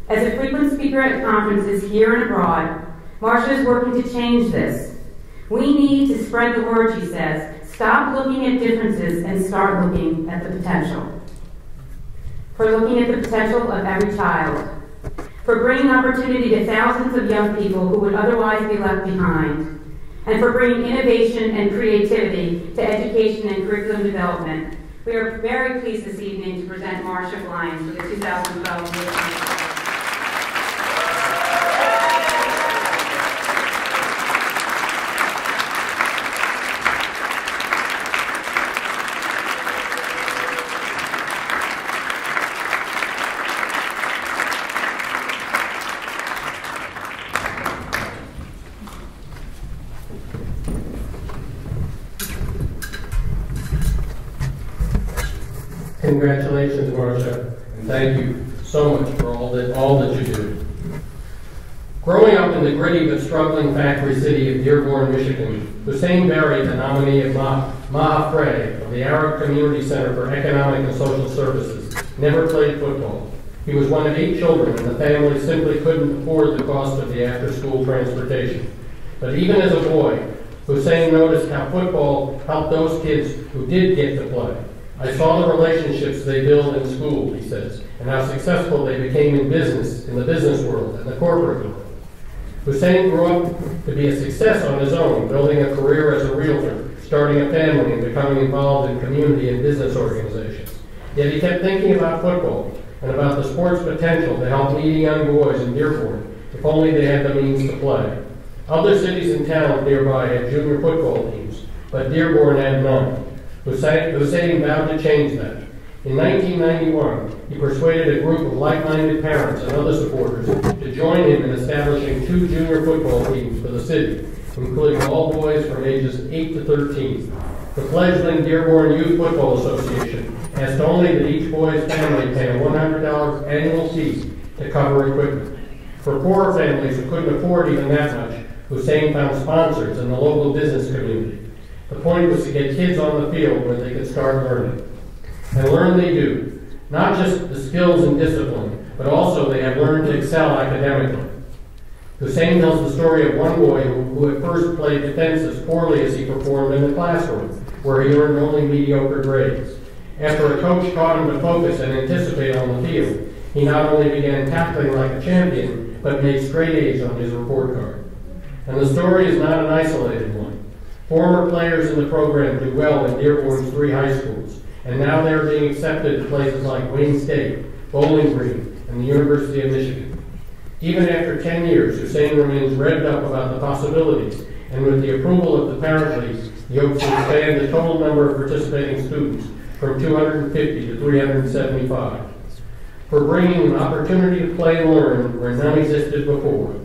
As a frequent speaker at conferences here and abroad, Marcia is working to change this. We need to spread the word, she says. Stop looking at differences and start looking at the potential. For looking at the potential of every child. For bringing opportunity to thousands of young people who would otherwise be left behind. And for bringing innovation and creativity to education and curriculum development. We are very pleased this evening to present Marcia Lyons for the 2012 year. Congratulations, Marcia, and thank you so much for all that you do. Growing up in the gritty but struggling factory city of Dearborn, Michigan, Hussein Berry, the nominee of Maha Frey of the Arab Community Center for Economic and Social Services, never played football. He was one of 8 children, and the family simply couldn't afford the cost of the after-school transportation. But even as a boy, Hussein noticed how football helped those kids who did get to play. I saw the relationships they build in school, he says, and how successful they became in the business world and the corporate world. Hussein grew up to be a success on his own, building a career as a realtor, starting a family, and becoming involved in community and business organizations. Yet he kept thinking about football and about the sport's potential to help needy young boys in Dearborn, if only they had the means to play. Other cities and towns nearby had junior football teams, but Dearborn had none. Hussein vowed to change that. In 1991, he persuaded a group of like-minded parents and other supporters to join him in establishing 2 junior football teams for the city, including all boys from ages 8 to 13. The fledgling Dearborn Youth Football Association asked only that each boy's family pay a $100 annual fee to cover equipment. For poorer families who couldn't afford even that much, Hussein found sponsors in the local business community. The point was to get kids on the field where they could start learning. And learn they do. Not just the skills and discipline, but also they have learned to excel academically. Hussein tells the story of one boy who at first played defense as poorly as he performed in the classroom, where he earned only mediocre grades. After a coach taught him to focus and anticipate on the field, he not only began tackling like a champion, but made straight A's on his report card. And the story is not an isolated one. Former players in the program do well in Dearborn's 3 high schools, and now they are being accepted to places like Wayne State, Bowling Green, and the University of Michigan. Even after 10 years, Hussein remains revved up about the possibilities, and with the approval of the parent league, he hopes to expand the total number of participating students from 250 to 375. For bringing an opportunity to play and learn where none existed before.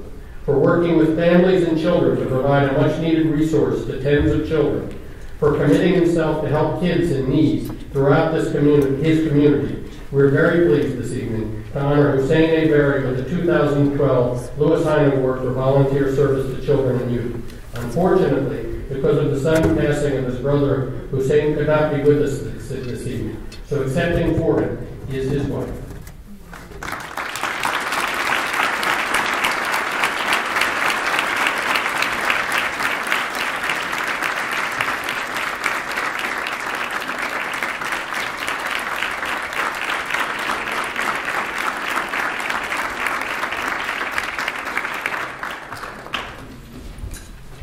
For working with families and children to provide a much-needed resource to tens of children, for committing himself to help kids in need throughout his community. We're very pleased this evening to honor Hussein A. Berry with the 2012 Lewis Hine Award for volunteer service to children and youth. Unfortunately, because of the sudden passing of his brother, Hussein could not be with us this evening, so accepting for him is his wife.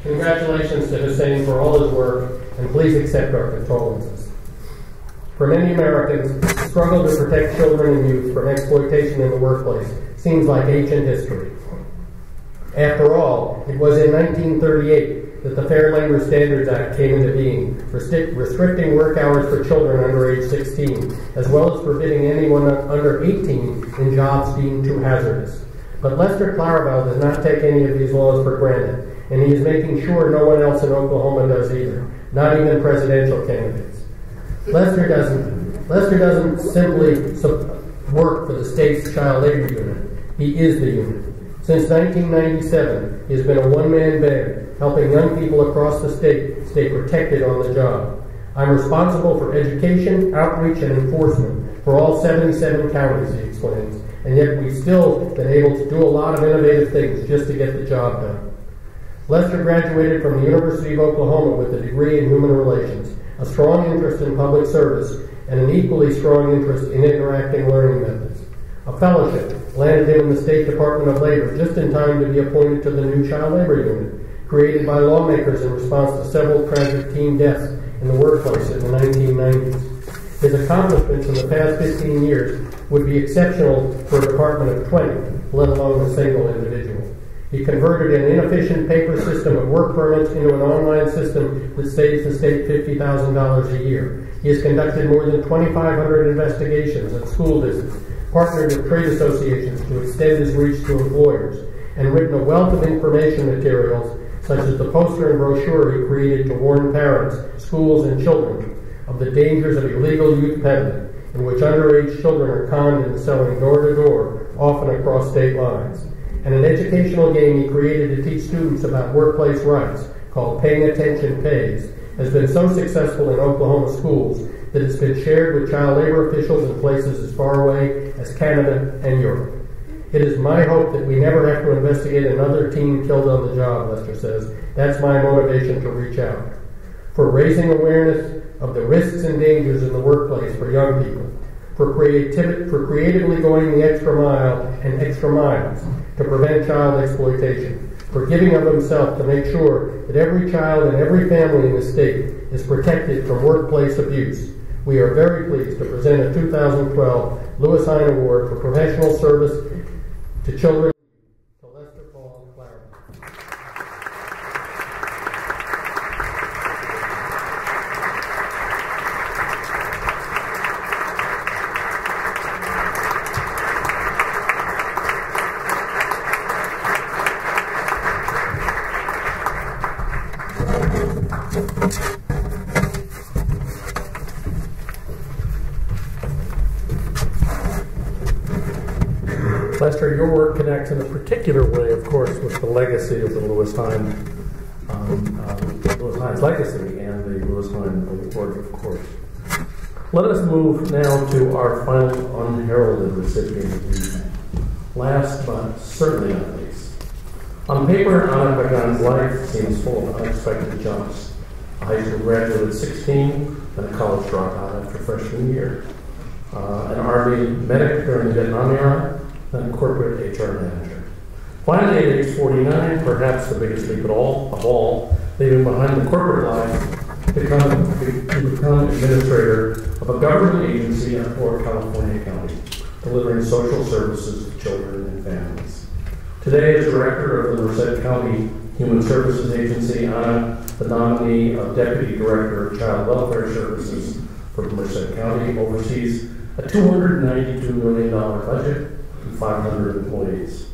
Congratulations to Hussein for all his work, and please accept our condolences. For many Americans, the struggle to protect children and youth from exploitation in the workplace seems like ancient history. After all, it was in 1938 that the Fair Labor Standards Act came into being, restricting work hours for children under age 16, as well as forbidding anyone under 18 in jobs deemed too hazardous. But Lester Clarabelle does not take any of these laws for granted, and he is making sure no one else in Oklahoma does either, not even presidential candidates. Lester doesn't simply work for the state's child labor unit. He is the unit. Since 1997, he has been a one-man band, helping young people across the state stay protected on the job. I'm responsible for education, outreach, and enforcement for all 77 counties, he explains, and yet we've still been able to do a lot of innovative things just to get the job done. Lester graduated from the University of Oklahoma with a degree in human relations, a strong interest in public service, and an equally strong interest in interacting learning methods. A fellowship landed him in the State Department of Labor just in time to be appointed to the new child labor unit, created by lawmakers in response to several tragic teen deaths in the workplace in the 1990s. His accomplishments in the past 15 years would be exceptional for a department of 20, let alone a single individual. He converted an inefficient paper system of work permits into an online system that saves the state $50,000 a year. He has conducted more than 2,500 investigations at school districts, partnered with trade associations to extend his reach to employers, and written a wealth of information materials such as the poster and brochure he created to warn parents, schools, and children of the dangers of illegal youth peddling, in which underage children are conned into selling door-to-door, often across state lines. And an educational game he created to teach students about workplace rights, called Paying Attention Pays, has been so successful in Oklahoma schools that it's been shared with child labor officials in places as far away as Canada and Europe. It is my hope that we never have to investigate another teen killed on the job, Lester says. That's my motivation to reach out. For raising awareness of the risks and dangers in the workplace for young people, for creatively going the extra mile and extra miles to prevent child exploitation, for giving of himself to make sure that every child and every family in the state is protected from workplace abuse. We are very pleased to present a 2012 Lewis Hine Award for Professional Service to Children to Lester Paul Clarence. Lester, your work connects in a particular way, of course, with the legacy of the Lewis Hine's legacy and the Lewis Hine Award, of course. Let us move now to our final unheralded recipient of the evening. Last but certainly not least. On paper, Anna Pagan's life seems full of unexpected jumps. A high school graduate at 16, and a college dropout after freshman year. An Army medic during the Vietnam era, and a corporate HR manager. Finally, at age 49, perhaps the biggest leap of all, leaving behind the corporate life to become administrator of a government agency in Fort California County, delivering social services to children and families. Today, as director of the Merced County Human Services Agency, Anna, the nominee of Deputy Director of Child Welfare Services for Merced County, oversees a $292 million budget and 500 employees.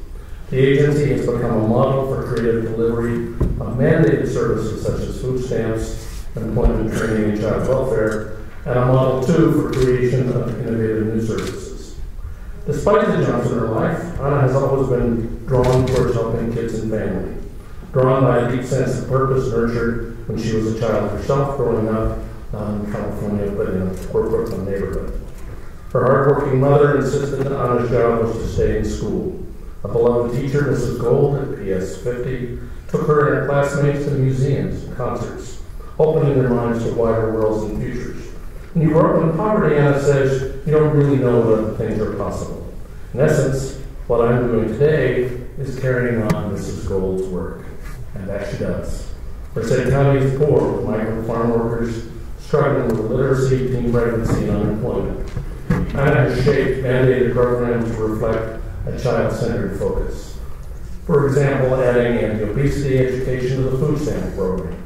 The agency has become a model for creative delivery of mandated services such as food stamps, employment training, and child welfare, and a model too for creation of innovative new services. Despite the jumps in her life, Anna has always been drawn towards helping kids and family, drawn by a deep sense of purpose nurtured when she was a child herself growing up in California, but in a poor Brooklyn neighborhood. Her hardworking mother insisted that Anna's job was to stay in school. A beloved teacher, Mrs. Gold at PS 50, took her and her classmates to museums and concerts, opening their minds to wider worlds and futures. When you grow up in poverty, Anna says, you don't really know what things are possible. In essence, what I'm doing today is carrying on Mrs. Gold's work, and that she does. Merced County is poor, with migrant farm workers struggling with literacy, teen pregnancy, and unemployment. Anna has shaped mandated programs to reflect a child-centered focus. For example, adding anti-obesity education to the food stamp program.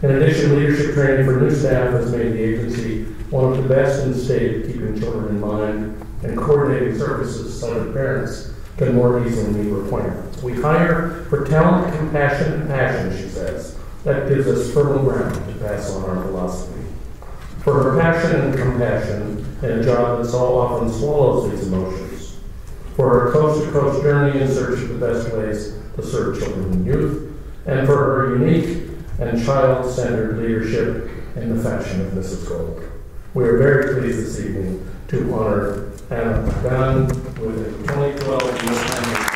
In addition, leadership training for new staff has made the agency one of the best in the state at keeping children in mind and coordinating services so that parents can more easily meet requirements. We hire for talent, compassion, and passion, she says. That gives us fertile ground to pass on our philosophy. For her passion and compassion in a job that so often swallows these emotions, for her coast-to-coast journey in search of the best ways to serve children and youth, and for her unique and child-centered leadership in the fashion of Mrs. Gold. We are very pleased this evening to honor Anna McGann with the 2012 U.S. Family.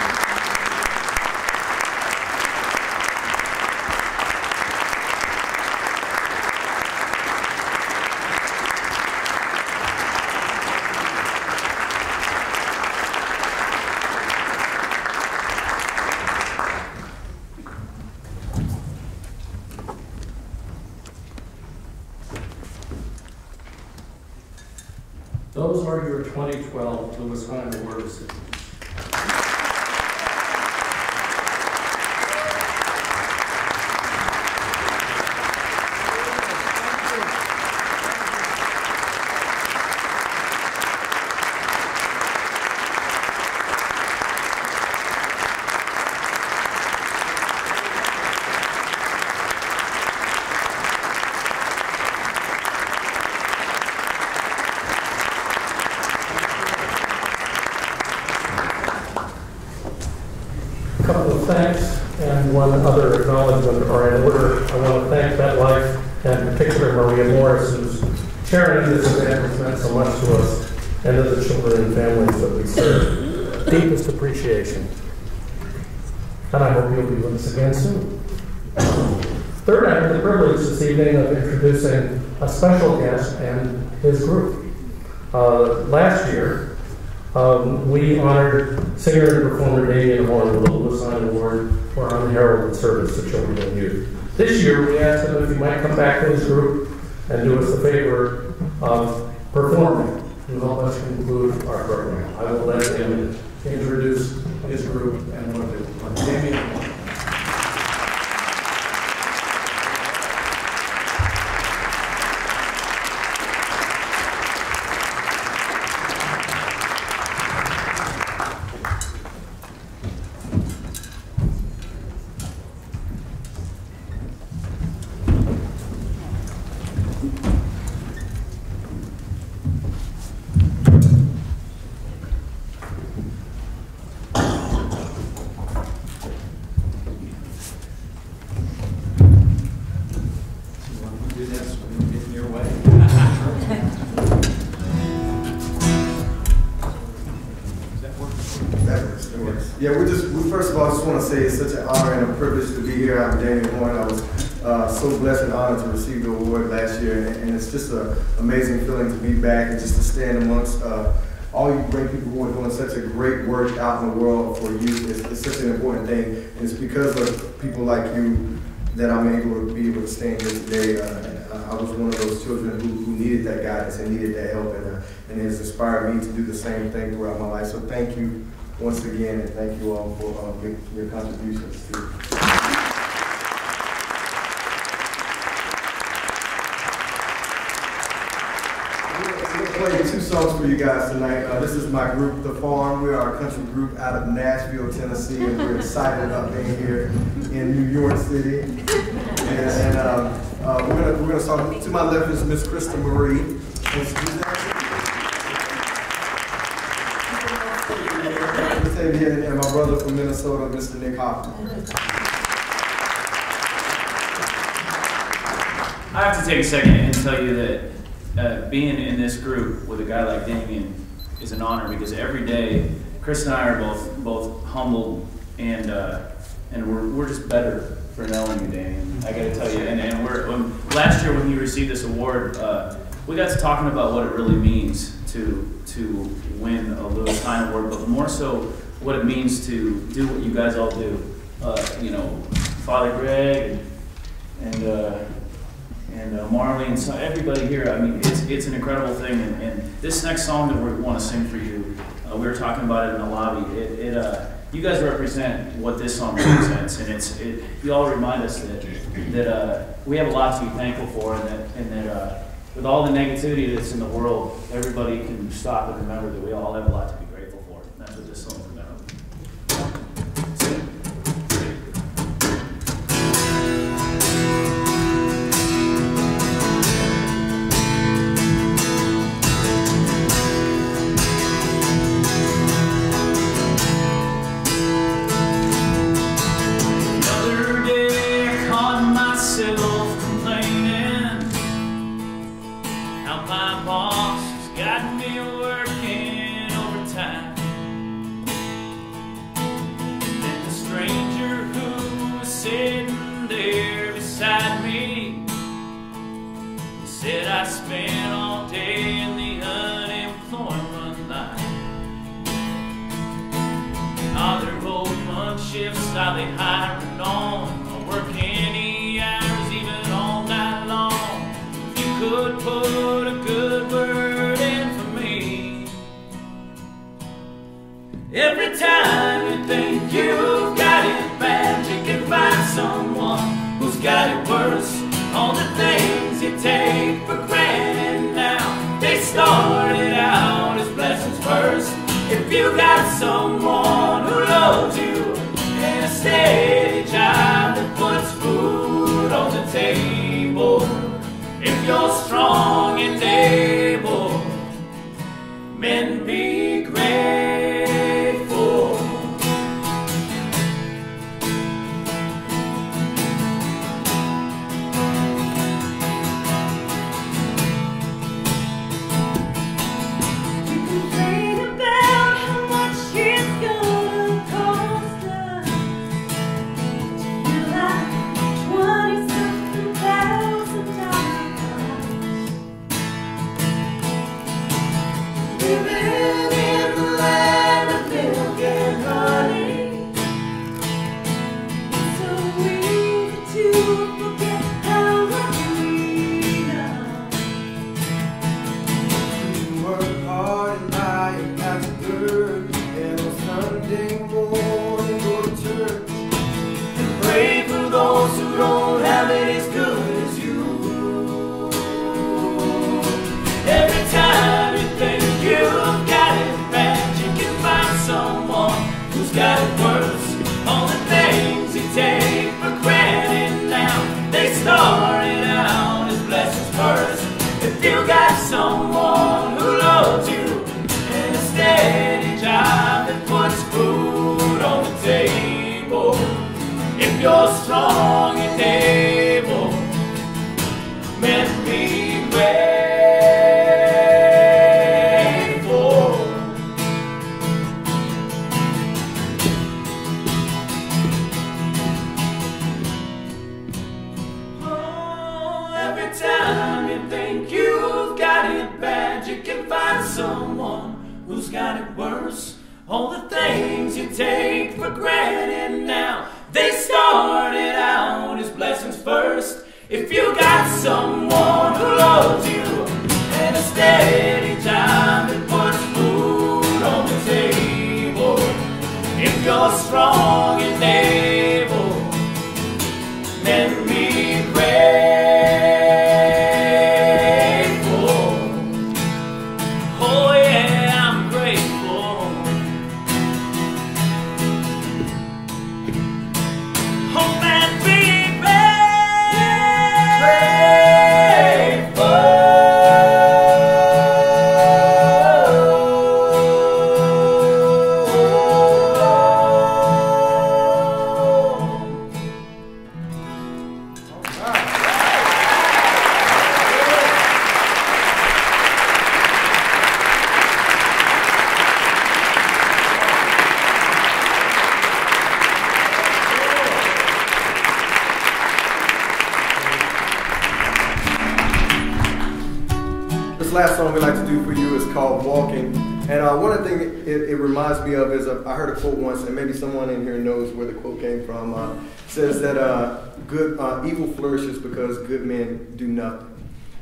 Those are your 2012 Lewis Hine Award recipients. Thanks, and one other acknowledgement or in order. I want to thank MetLife and in particular Maria Morris, who's chairing this event, has meant so much to us and to the children and families that we serve. Deepest appreciation. And I hope you'll be with us again soon. Third, I have the privilege this evening of introducing a special guest and his group. Last year, we honored singer and performer Damian Horn with the Lewis Hine Award for unheralded service to children and youth. This year, we asked him if he might come back to his group and do us the favor of performing to help us conclude our program. I will let him introduce his group and what they do. Damian. First of all, I just want to say it's such an honor and a privilege to be here. I'm Damian Horn. I was so blessed and honored to receive the award last year, and it's just an amazing feeling to be back and just to stand amongst all you great people who are doing such a great work out in the world for youth. It's such an important thing, and it's because of people like you that I'm able to be able to stand here today. I was one of those children who needed that guidance and needed that help, and it has inspired me to do the same thing throughout my life. So thank you once again, and thank you all for your contributions too. We're going to play two songs for you guys tonight. This is my group, The Farm. We are a country group out of Nashville, Tennessee, and we're excited about being here in New York City. And we're going to start. To my left is Miss Krista Marie. And my brother from Minnesota, Mr. Nick Hoffman. I have to take a second and tell you that being in this group with a guy like Damian is an honor, because every day Chris and I are both humbled and we're just better for knowing you, Damian. I got to tell you, and last year when you received this award, we got to talking about what it really means to win a Lewis Hine Award, but more so what it means to do what you guys all do. You know, Father Greg and Marley and so everybody here. I mean, it's an incredible thing. And this next song that we want to sing for you, we were talking about it in the lobby. You guys represent what this song represents, and you all remind us that we have a lot to be thankful for, and that with all the negativity that's in the world, everybody can stop and remember that we all have a lot to be grateful for. And that's what this song's about. How my boss has got me working overtime. And the stranger who was sitting there beside me, he said I spent all day in the unemployment line. Are there open shifts? Are they hiring on? Or working any hours, even all night long? If you could put a good word in for me. Every time you think you've got it bad, you can find someone who's got it worse. All the things you take for granted now, they started out as blessings first. If you got someone who loves you and a steady job that puts food on the table, if you're strong and able, men be grateful. Got it worse. All the things you take for granted now, they started out as blessings first. If you got someone who loves you and a steady job that puts food on the table, if you're strong and able, men be grateful. Time you think you've got it bad, you can find someone who's got it worse. All the things you take for granted now, they started out as blessings first. If you got someone who loves you and a steady job that puts food on the table, if you're strong and able, then be grateful. Last song we like to do for you is called Walking. And one of the things it reminds me of is I heard a quote once, and maybe someone in here knows where the quote came from. Says that evil flourishes because good men do nothing.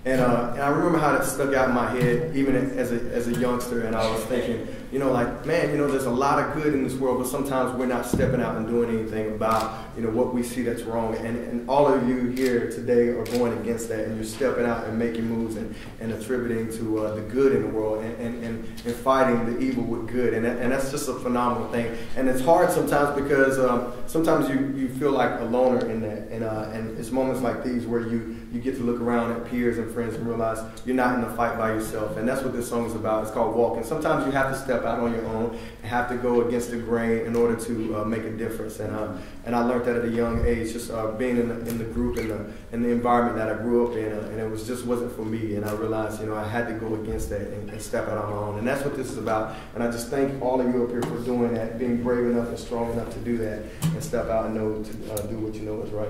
And I remember how that stuck out in my head, even as a youngster. And I was thinking, man, there's a lot of good in this world, but sometimes we're not stepping out and doing anything about, what we see that's wrong. And all of you here today are going against that, and you're stepping out and making moves and attributing to the good in the world and fighting the evil with good. And that's just a phenomenal thing. And it's hard sometimes because sometimes you feel like a loner in that. And it's moments like these where you you get to look around at peers and friends and realize you're not in the fight by yourself. And that's what this song is about. It's called Walking. Sometimes you have to step out on your own and have to go against the grain in order to make a difference. And I learned that at a young age, just being in the group and the environment that I grew up in, and it just wasn't for me. And I realized, I had to go against that and step out on my own. And that's what this is about. And I just thank all of you up here for doing that, being brave enough and strong enough to do that and step out and know to do what you know is right.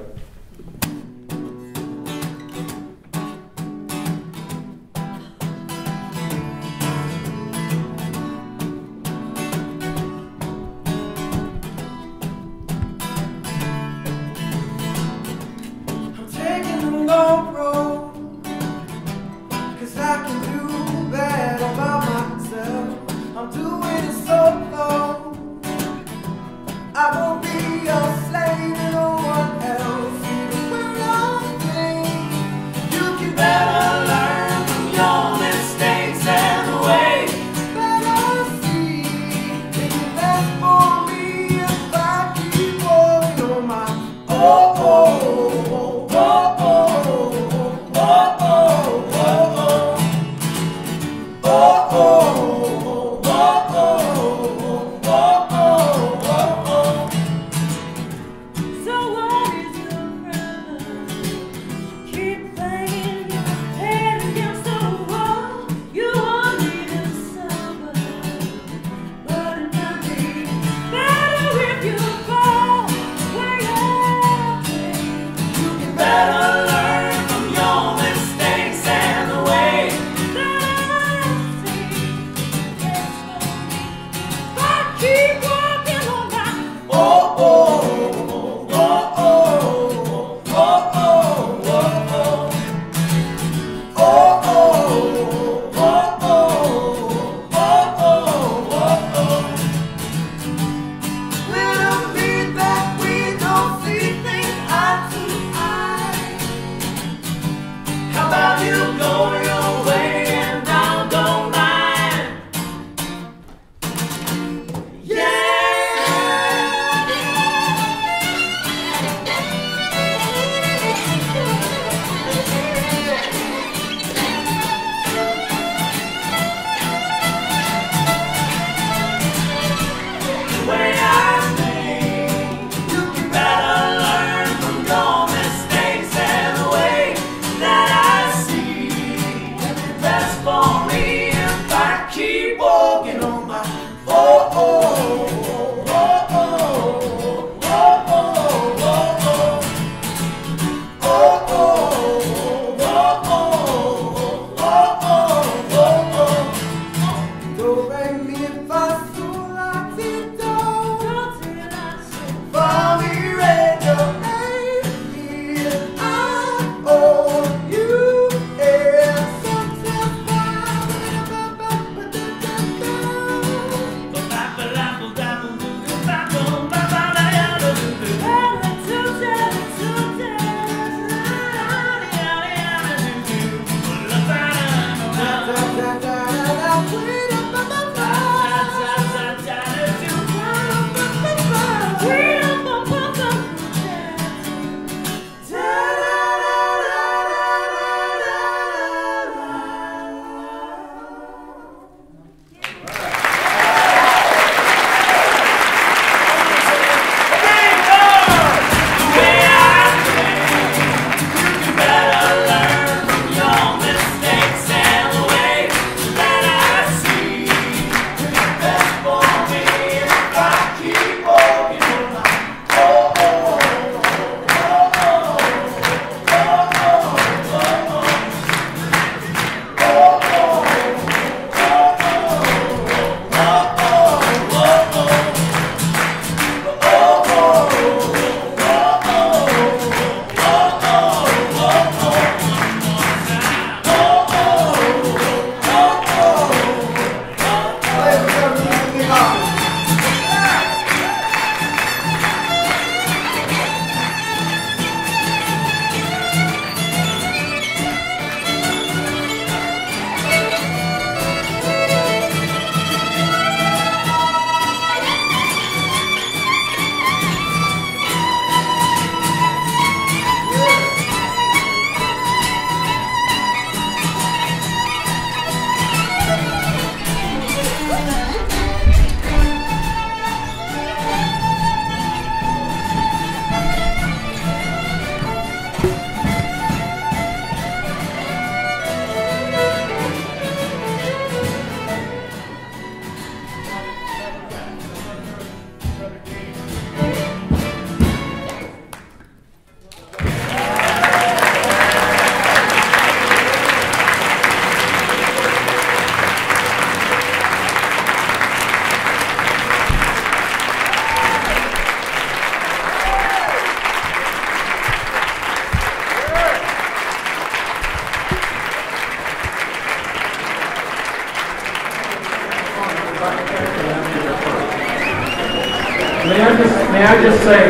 May I just say,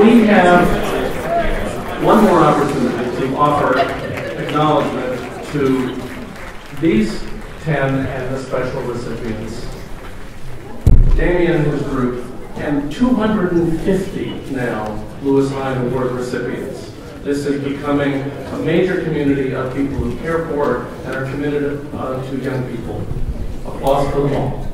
we have one more opportunity to offer acknowledgement to these 10 and the special recipients. Damien and his group, and 250 now Lewis Hine Award recipients. This is becoming a major community of people who care for and are committed to young people. Applause for them all.